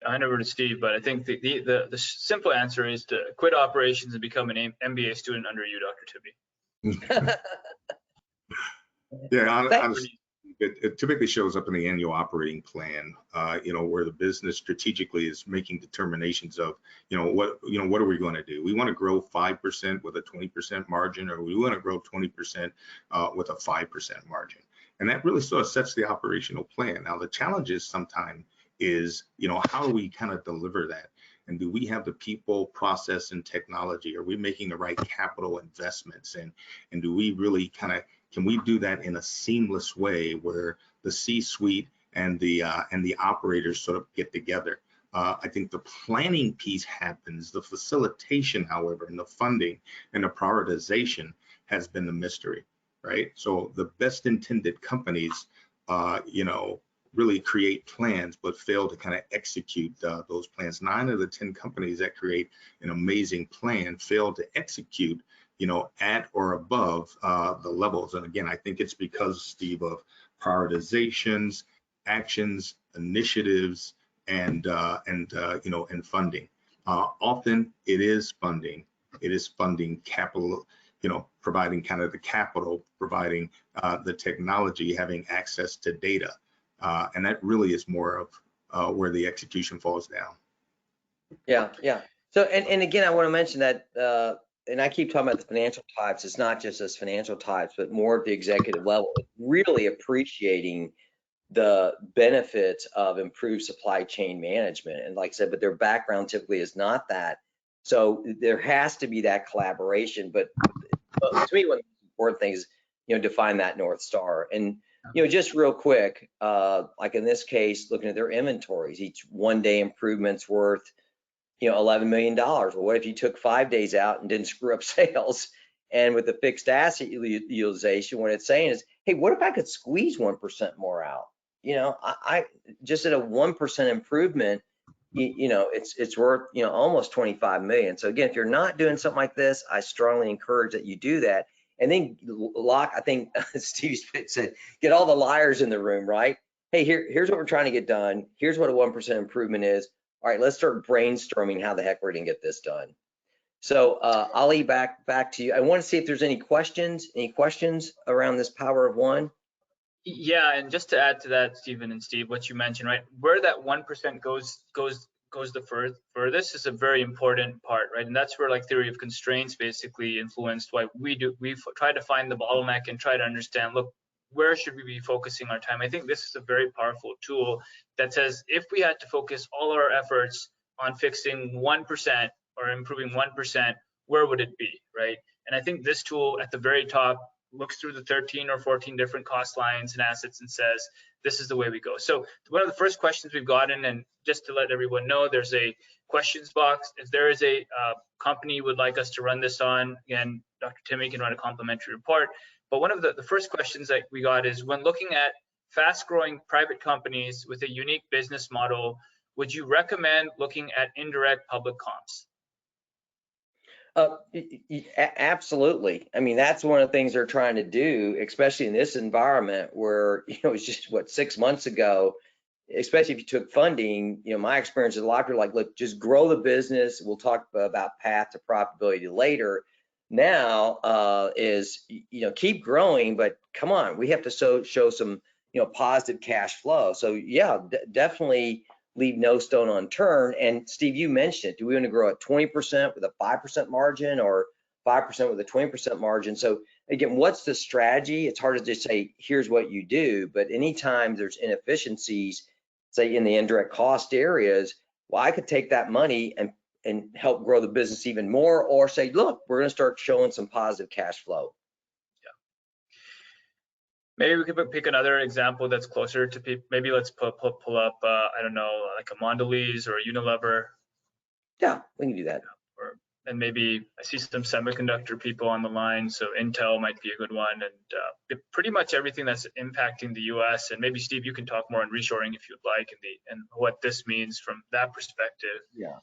I hand over to Steve, but I think the simple answer is to quit operations and become an MBA student under you, Dr. Timmy. Yeah, honestly, it typically shows up in the annual operating plan, where the business strategically is making determinations of, what are we going to do? We want to grow 5% with a 20% margin, or we want to grow 20% with a 5% margin. And that really sort of sets the operational plan. Now, the challenge is sometimes is, how do we kind of deliver that? And do we have the people, process, and technology? Are we making the right capital investments? And do we really can we do that in a seamless way where the C-suite and the operators sort of get together? I think the planning piece happens. The facilitation, however, and the funding and the prioritization has been the mystery, right? So the best intended companies, really create plans, but fail to kind of execute those plans. 9 of the 10 companies that create an amazing plan fail to execute, at or above the levels. And again, I think it's because, Steve, of prioritizations, actions, initiatives, and funding. Often it is funding. It is funding capital, providing kind of the capital, providing the technology, having access to data. And that really is more of where the execution falls down. Yeah. So, and again, I want to mention that, and I keep talking about the financial types. It's not just as financial types, but more at the executive level, really appreciating the benefits of improved supply chain management. And like I said, but their background typically is not that. So there has to be that collaboration. But to me, one of the important things is, define that North Star. And, just real quick, like in this case, looking at their inventories, each 1-day improvement's worth, $11 million. Well, what if you took 5 days out and didn't screw up sales? And with the fixed asset utilization, what it's saying is, hey, what if I could squeeze 1% more out? I just at a 1% improvement, it's worth, almost 25 million. So again, if you're not doing something like this, I strongly encourage that you do that. And then I think Steve said, get all the liars in the room, right? Hey, here's what we're trying to get done. Here's what a 1% improvement is. All right, let's start brainstorming how the heck we're gonna get this done. So Ali, back to you. I want to see if there's any questions around this power of one. Yeah, and just to add to that, Stephen and Steve, what you mentioned, right, where that 1% goes the furthest is a very important part, right? And that's where like theory of constraints basically influenced why we try to find the bottleneck and try to understand, look, where should we be focusing our time? I think this is a very powerful tool that says if we had to focus all our efforts on fixing 1% or improving 1%, where would it be, right? And I think this tool at the very top looks through the 13 or 14 different cost lines and assets and says, this is the way we go. So one of the first questions we've gotten, and just to let everyone know, there's a questions box. If there is a company would like us to run this on, again, Dr. Timmy can run a complimentary report. But one of the first questions that we got is, when looking at fast growing private companies with a unique business model, would you recommend looking at indirect public comps? Absolutely. I mean, that's one of the things they're trying to do, especially in this environment where, it's just 6 months ago, especially if you took funding, my experience is a lot of people are like, look, just grow the business. We'll talk about path to profitability later. Now is, keep growing, but come on, we have to show some, positive cash flow. So yeah, definitely leave no stone unturned. And Steve, you mentioned it. Do we want to grow at 20% with a 5% margin, or 5% with a 20% margin? So again, what's the strategy? It's hard to just say, here's what you do, but anytime there's inefficiencies, say in the indirect cost areas, well, I could take that money and help grow the business even more, or say, look, we're going to start showing some positive cash flow. Maybe we could pick another example that's closer to people. Maybe let's pull up, I don't know, like a Mondelez or a Unilever. Yeah, we can do that. Or, and maybe I see some semiconductor people on the line, so Intel might be a good one, and pretty much everything that's impacting the U.S. And maybe Steve, you can talk more on reshoring if you'd like, and what this means from that perspective. Yeah.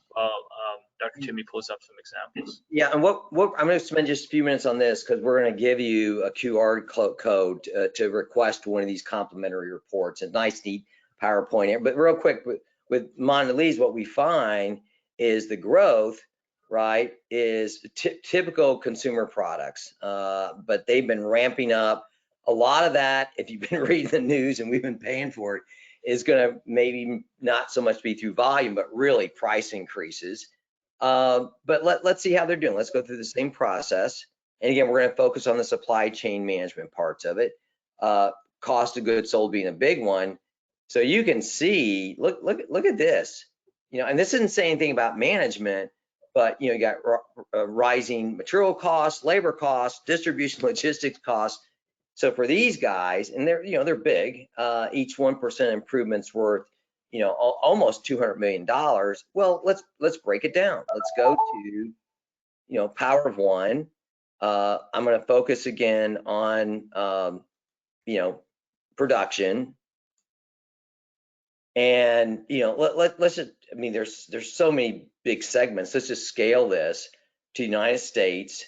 Dr. Timmy pulls up some examples. Yeah, and what I'm going to spend just a few minutes on this because we're going to give you a QR code to request one of these complimentary reports. A nice, neat PowerPoint here. But real quick, with Mondelez, what we find is the growth, right, is typical consumer products, but they've been ramping up. A lot of that, if you've been reading the news and we've been paying for it, is going to maybe not so much be through volume, but really price increases. But let's see how they're doing. Let's go through the same process. And again, we're going to focus on the supply chain management parts of it. Cost of goods sold being a big one. So you can see, look at this. You know, and this doesn't say anything about management, but you know, you got rising material costs, labor costs, distribution logistics costs. So for these guys, and they're big, each 1% improvement's worth, you know, almost $200 million. Well, let's break it down. Let's go to, you know, power of one. I'm going to focus again on, you know, production. And, you know, let's just, I mean, there's so many big segments. Let's just scale this to the United States,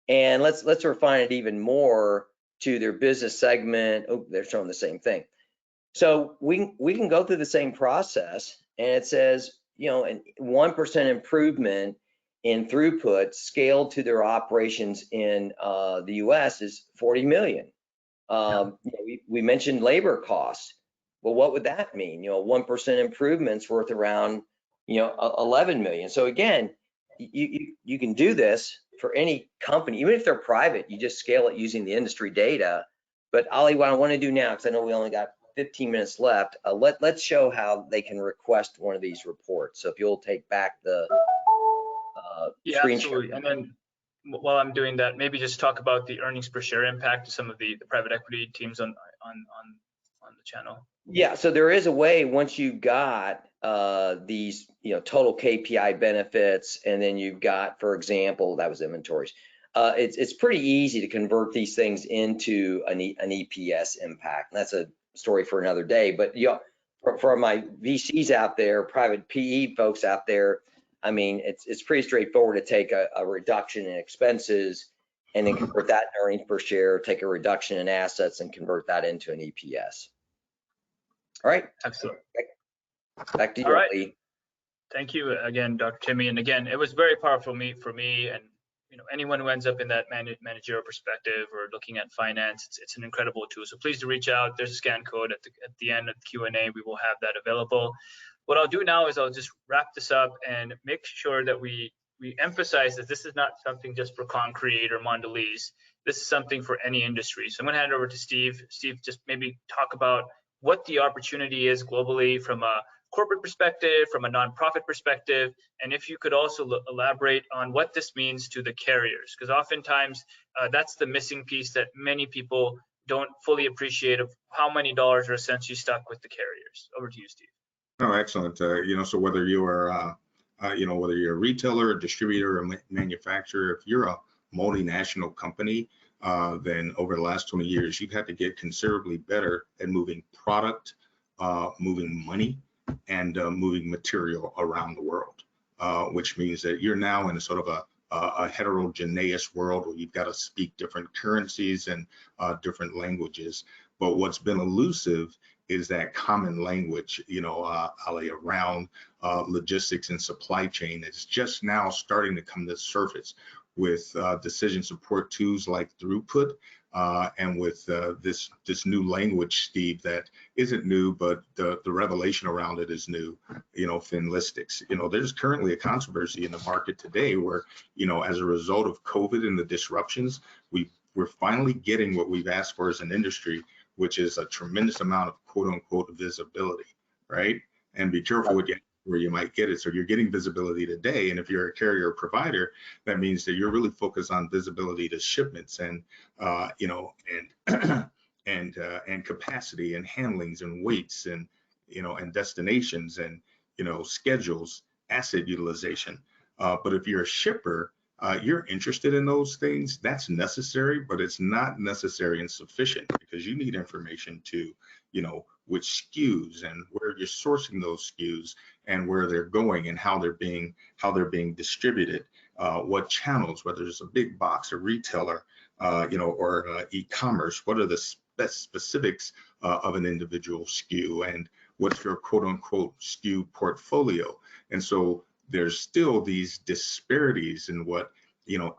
and let's refine it even more to their business segment. Oh, they're showing the same thing. So we can go through the same process, and it says, you know, an 1% improvement in throughput scaled to their operations in the U.S. is 40 million. You know, we mentioned labor costs. Well, what would that mean? You know, 1% improvement's worth around, you know, 11 million. So again, you can do this for any company, even if they're private. You just scale it using the industry data. But Ali, what I want to do now, because I know we only got 15 minutes left, let's show how they can request one of these reports. So if you'll take back the Yeah, screen absolutely. share. And then while I'm doing that, maybe just talk about the earnings per share impact to some of the private equity teams on the channel. Yeah, so there is a way once you've got these, you know, total KPI benefits, and then you've got, for example, that was inventories. It's pretty easy to convert these things into an EPS impact. And that's a story for another day. But you know, for my VCs out there, private PE folks out there, I mean, it's pretty straightforward to take a reduction in expenses and then convert that in earnings per share, take a reduction in assets and convert that into an EPS. All right. Excellent. Back to you, All right. Lee. Thank you again, Dr. Timmy. And again, it was very powerful for me, and you know, anyone who ends up in that managerial perspective or looking at finance, it's an incredible tool. So please do reach out. There's a scan code at the end of the Q&A. We will have that available. What I'll do now is I'll just wrap this up and make sure that we emphasize that this is not something just for Concrete or Mondelez. This is something for any industry. So I'm going to hand it over to Steve. Steve, just maybe talk about what the opportunity is globally from a corporate perspective, from a nonprofit perspective, and if you could also elaborate on what this means to the carriers, because oftentimes that's the missing piece that many people don't fully appreciate of how many dollars are essentially stuck with the carriers. Over to you, Steve. Oh, excellent. You know, so whether you are, you know, whether you're a retailer, a distributor, or manufacturer, if you're a multinational company, then over the last 20 years, you've had to get considerably better at moving product, moving money, and moving material around the world, which means that you're now in a sort of a heterogeneous world where you've got to speak different currencies and different languages. But what's been elusive is that common language, you know, Ali, around logistics and supply chain. It's just now starting to come to the surface with decision support tools like throughput, and with this new language, Steve, that isn't new, but the revelation around it is new, you know, finlistics. You know, there's currently a controversy in the market today where, you know, as a result of COVID and the disruptions, we're finally getting what we've asked for as an industry, which is a tremendous amount of quote unquote visibility, right? And be careful with where you might get it. So you're getting visibility today, and if you're a carrier provider, that means that you're really focused on visibility to shipments and you know, and capacity and handlings and weights and, you know, and destinations and, you know, schedules, asset utilization. But if you're a shipper, you're interested in those things, that's necessary, but it's not necessary and sufficient, because you need information to, which SKUs and where you're sourcing those SKUs and where they're going and how they're being distributed, what channels, whether it's a big box, a retailer, or e-commerce, what are the specifics of an individual SKU, and what's your quote unquote SKU portfolio. And so there's still these disparities in what,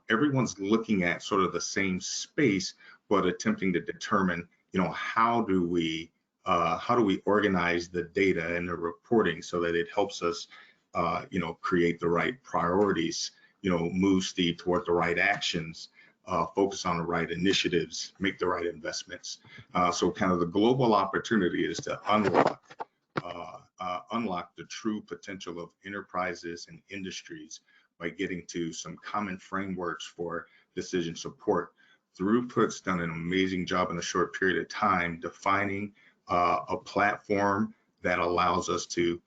everyone's looking at sort of the same space, but attempting to determine, how do we organize the data and the reporting so that it helps us, create the right priorities, move Steve toward the right actions, focus on the right initiatives, make the right investments. So kind of the global opportunity is to unlock the true potential of enterprises and industries by getting to some common frameworks for decision support. Throughput's done an amazing job in a short period of time defining a platform that allows us to,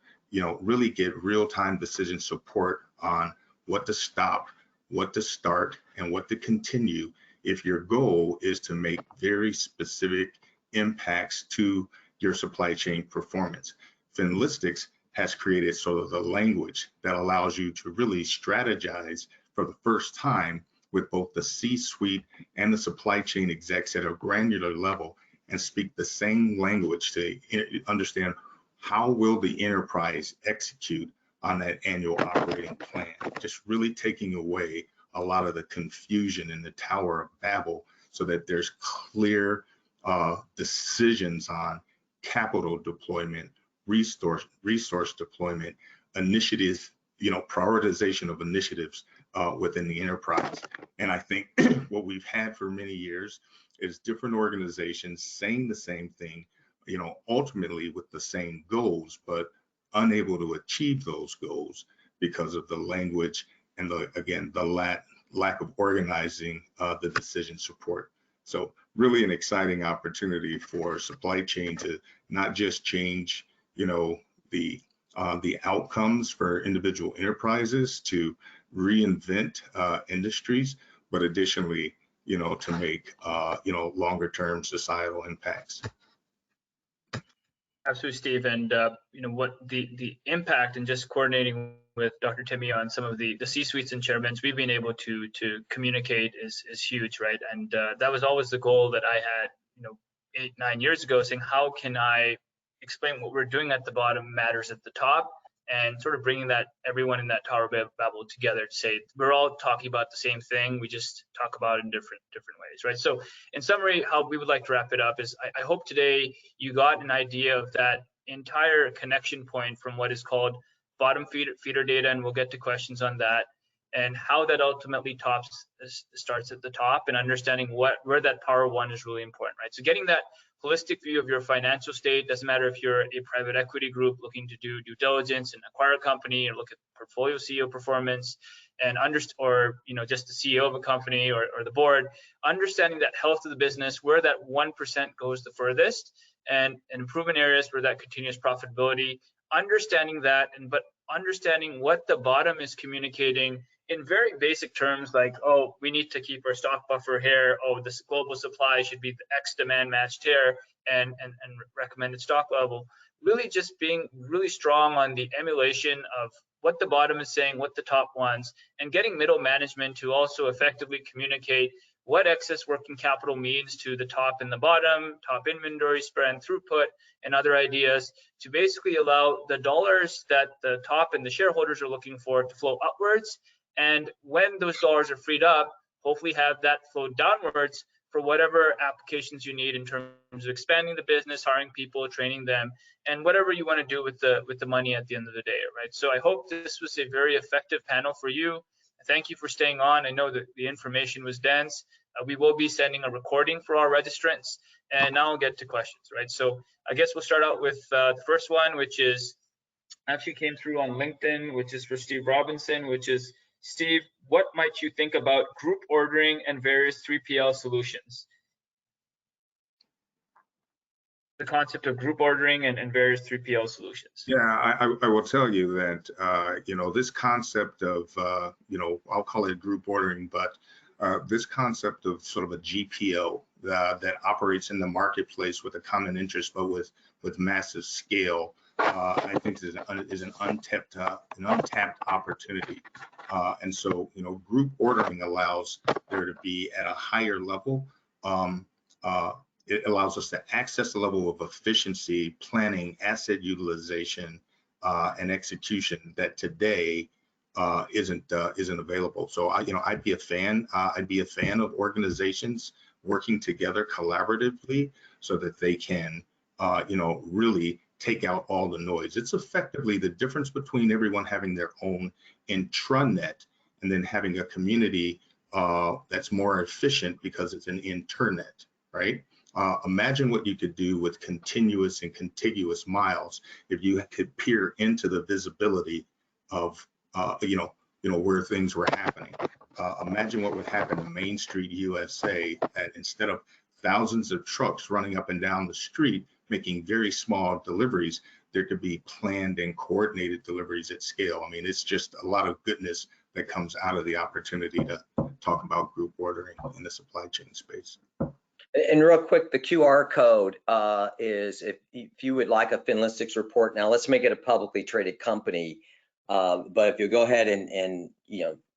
really get real-time decision support on what to stop, what to start, and what to continue if your goal is to make very specific impacts to your supply chain performance. Finlistics has created sort of the language that allows you to really strategize for the first time with both the C-suite and the supply chain execs at a granular level and speak the same language to understand how will the enterprise execute on that annual operating plan, just really taking away a lot of the confusion in the Tower of Babel so that there's clear decisions on capital deployment, resource deployment, initiatives, prioritization of initiatives within the enterprise. And I think what we've had for many years is different organizations saying the same thing, ultimately with the same goals, but unable to achieve those goals because of the language and the lack of organizing the decision support. So really an exciting opportunity for supply chain to not just change, the outcomes for individual enterprises, to reinvent industries, but additionally, to make, longer term societal impacts. Absolutely, Steve. And what the impact and just coordinating with Dr. Timmy on some of the C-suites and chairmen we've been able to communicate is huge, right? And that was always the goal that I had, 8-9 years ago, saying how can I explain what we're doing at the bottom matters at the top, and sort of bringing that everyone in that Tower of Babel together to say we're all talking about the same thing, we just talk about it in different ways, right? So in summary, how we would like to wrap it up is I hope today you got an idea of that entire connection point from what is called bottom feeder data, and we'll get to questions on that, and how that ultimately starts at the top, and understanding where that power one is really important, right? So getting that holistic view of your financial state, doesn't matter if you're a private equity group looking to do due diligence and acquire a company, or look at portfolio CEO performance, and or just the CEO of a company or the board, understanding that health of the business, where that 1% goes the furthest, and improvement areas where that continuous profitability, understanding that, but understanding what the bottom is communicating in very basic terms, like, oh, we need to keep our stock buffer here. Oh, this global supply should be the X demand matched here, and recommended stock level. Really just being really strong on the emulation of what the bottom is saying, what the top wants, and getting middle management to also effectively communicate what excess working capital means to the top and the bottom, top inventory spread and throughput, and other ideas to basically allow the dollars that the top and the shareholders are looking for to flow upwards. And when those dollars are freed up, hopefully have that flow downwards for whatever applications you need in terms of expanding the business, hiring people, training them, and whatever you want to do with the money at the end of the day, right? So I hope this was a very effective panel for you. Thank you for staying on. I know that the information was dense. We will be sending a recording for our registrants, and now I'll get to questions, right? So I guess we'll start out with the first one, which is actually came through on LinkedIn, which is for Steve Robinson, which is, Steve, what might you think about group ordering and various 3PL solutions? the concept of group ordering and various 3PL solutions? Yeah, I will tell you that, this concept of, I'll call it group ordering, but this concept of sort of a GPO that operates in the marketplace with a common interest, but with massive scale, I think is an untapped opportunity. And so, group ordering allows there to be at a higher level. It allows us to access a level of efficiency, planning, asset utilization, and execution that today isn't available. So I'd be a fan. I'd be a fan of organizations working together collaboratively so that they can, really take out all the noise. It's effectively the difference between everyone having their own intranet and then having a community that's more efficient because it's an internet, right? Imagine what you could do with continuous and contiguous miles if you could peer into the visibility of, where things were happening. Imagine what would happen in Main Street, USA, that instead of thousands of trucks running up and down the street making very small deliveries, there could be planned and coordinated deliveries at scale. I mean, it's just a lot of goodness that comes out of the opportunity to talk about group ordering in the supply chain space. And real quick, the QR code is if you would like a Finlistics report. Now let's make it a publicly traded company, but if you go ahead and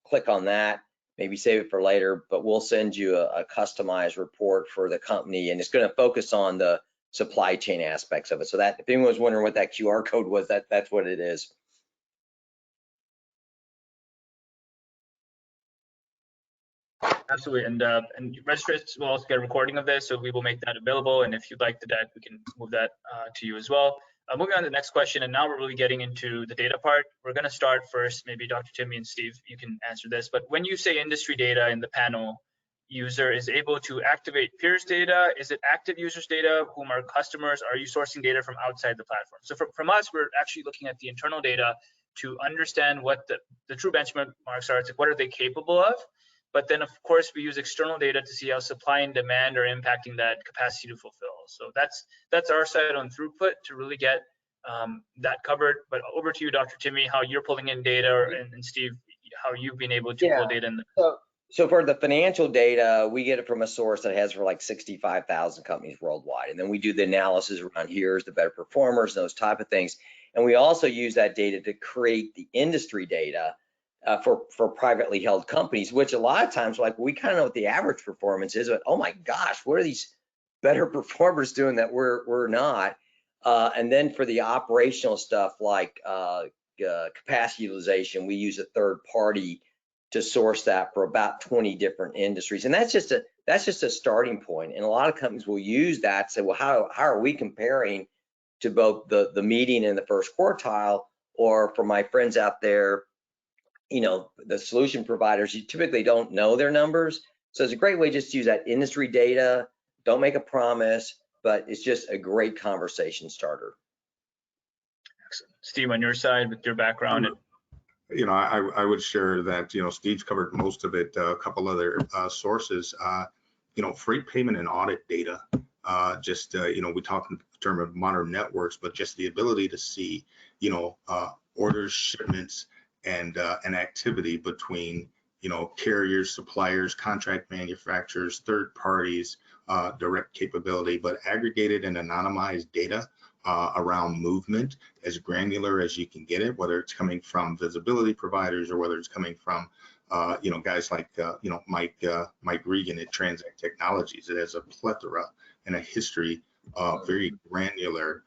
click on that, maybe save it for later. But we'll send you a customized report for the company, and it's going to focus on the supply chain aspects of it. So that if anyone was wondering what that QR code was, that's what it is. Absolutely, and registrants will also get a recording of this, so we will make that available. And if you'd like the deck, we can move that to you as well. Moving on to the next question, and now we're really getting into the data part. We're going to start first, maybe Dr. Timmy and Steve, you can answer this. But when you say industry data in the panel, user is able to activate peers data. Is it active users data? Whom are customers? Are you sourcing data from outside the platform? So from us, we're actually looking at the internal data to understand what the true benchmarks are. It's like, what are they capable of? But then, of course, we use external data to see how supply and demand are impacting that capacity to fulfill. So that's our side on throughput to really get that covered. But over to you, Dr. Timmy, how you're pulling in data, and Steve, how you've been able to pull data in. So for the financial data, we get it from a source that has for like 65,000 companies worldwide. And then we do the analysis around here's the better performers, those type of things. And we also use that data to create the industry data for privately held companies, which a lot of times, like, we kind of know what the average performance is, but oh my gosh, what are these better performers doing that we're not? And then for the operational stuff like capacity utilization, we use a third party to source that for about 20 different industries. And that's just a starting point. And a lot of companies will use that to say, well, how are we comparing to both the median and the first quartile? Or for my friends out there, the solution providers, you typically don't know their numbers. So it's a great way just to use that industry data. Don't make a promise, but it's just a great conversation starter. Excellent. Steve, on your side with your background. I would share that, Steve's covered most of it. A couple other sources, freight payment and audit data. We talk in terms of modern networks, but just the ability to see, orders, shipments, and activity between, carriers, suppliers, contract manufacturers, third parties, direct capability, but aggregated and anonymized data around movement, as granular as you can get it, whether it's coming from visibility providers or whether it's coming from, guys like, Mike Regan at Transact Technologies. It has a plethora and a history of very granular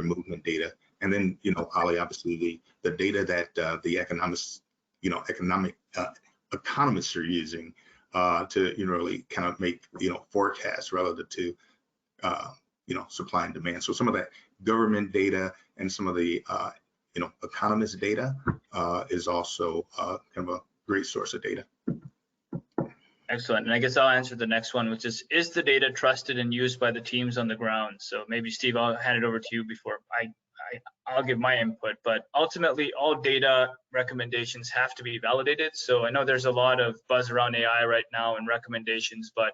movement data. And then, Ali, obviously the data that the economists are using to really kind of make forecasts relative to supply and demand. So some of that government data and some of the economist data is also kind of a great source of data. Excellent. And I guess I'll answer the next one, which is the data trusted and used by the teams on the ground? So maybe Steve, I'll hand it over to you before I'll give my input, but ultimately all data recommendations have to be validated. So I know there's a lot of buzz around AI right now and recommendations, but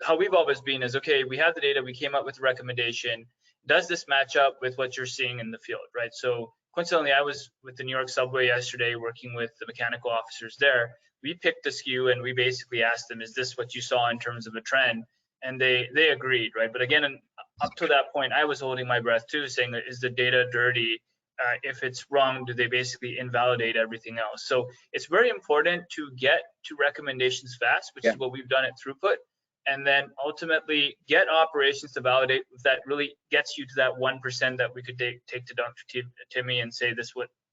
how we've always been is, okay, we have the data, we came up with a recommendation. Does this match up with what you're seeing in the field, right? So coincidentally, I was with the New York subway yesterday working with the mechanical officers there. We picked a SKU and we basically asked them, is this what you saw in terms of a trend? And they agreed, right? But again, up to that point, I was holding my breath too, saying, is the data dirty? If it's wrong, do they basically invalidate everything else? So it's very important to get to recommendations fast, which is what we've done at Throughput, and then ultimately get operations to validate if that really gets you to that 1% that we could take to Dr. Timmy and say this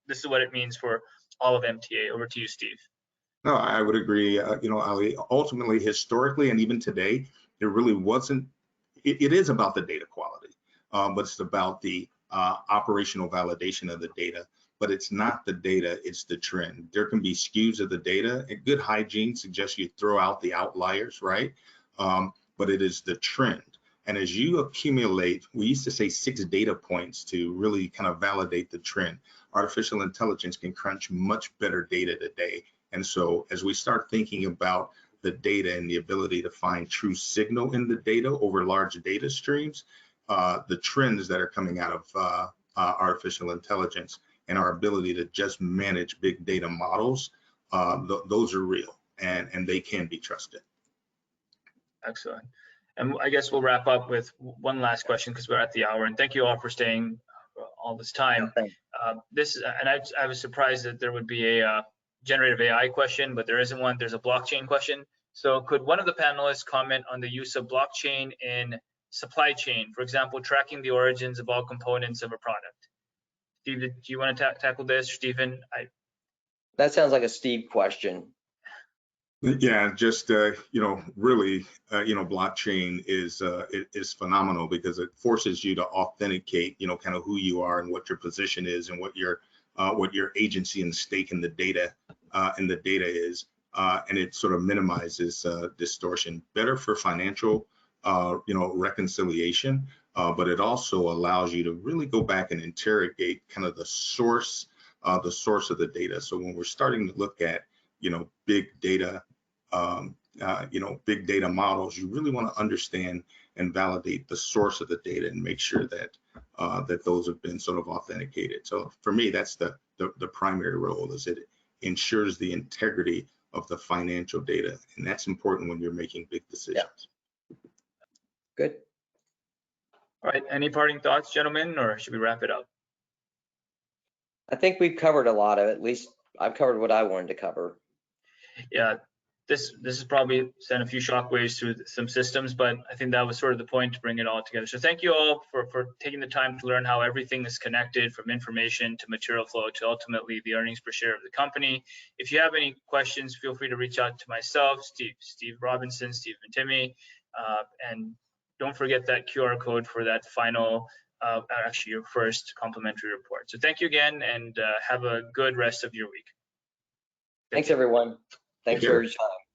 is what it means for all of MTA. Over to you, Steve. No, I would agree. Ali, ultimately, historically, and even today, there really wasn't. It is about the data quality, but it's about the operational validation of the data. But it's not the data; it's the trend. There can be skews of the data. And good hygiene suggests you throw out the outliers, right? But it is the trend. And as you accumulate, we used to say 6 data points to really kind of validate the trend. Artificial intelligence can crunch much better data today. And so as we start thinking about the data and the ability to find true signal in the data over large data streams, the trends that are coming out of artificial intelligence and our ability to just manage big data models, those are real and they can be trusted. Excellent. And I guess we'll wrap up with one last question because we're at the hour. And thank you all for staying all this time. I was surprised that there would be a generative AI question, but there isn't one. There's a blockchain question. So could one of the panelists comment on the use of blockchain in supply chain, for example, tracking the origins of all components of a product? Steve, do you want to tackle this, Stephen? That sounds like a Steve question. Yeah, just really, blockchain is phenomenal because it forces you to authenticate, kind of who you are and what your position is and what your agency and stake in the data is, and it sort of minimizes distortion. Better for financial, reconciliation, but it also allows you to really go back and interrogate kind of the source of the data. So when we're starting to look at big data, big data models, you really want to understand and validate the source of the data and make sure that that those have been sort of authenticated. So for me, that's the primary role, is it ensures the integrity of the financial data, and that's important when you're making big decisions. Yeah. Good. All right. Any parting thoughts, gentlemen, or should we wrap it up? I think we've covered a lot of it. At least I've covered what I wanted to cover. Yeah, this has probably sent a few shockwaves through some systems, but I think that was sort of the point, to bring it all together. So thank you all for taking the time to learn how everything is connected, from information to material flow to ultimately the earnings per share of the company. If you have any questions, feel free to reach out to myself, Steve Robinson, Stephen Timmy, and don't forget that QR code for that final, actually your first complimentary report. So thank you again, and have a good rest of your week. Thanks, everyone. Thanks for your time.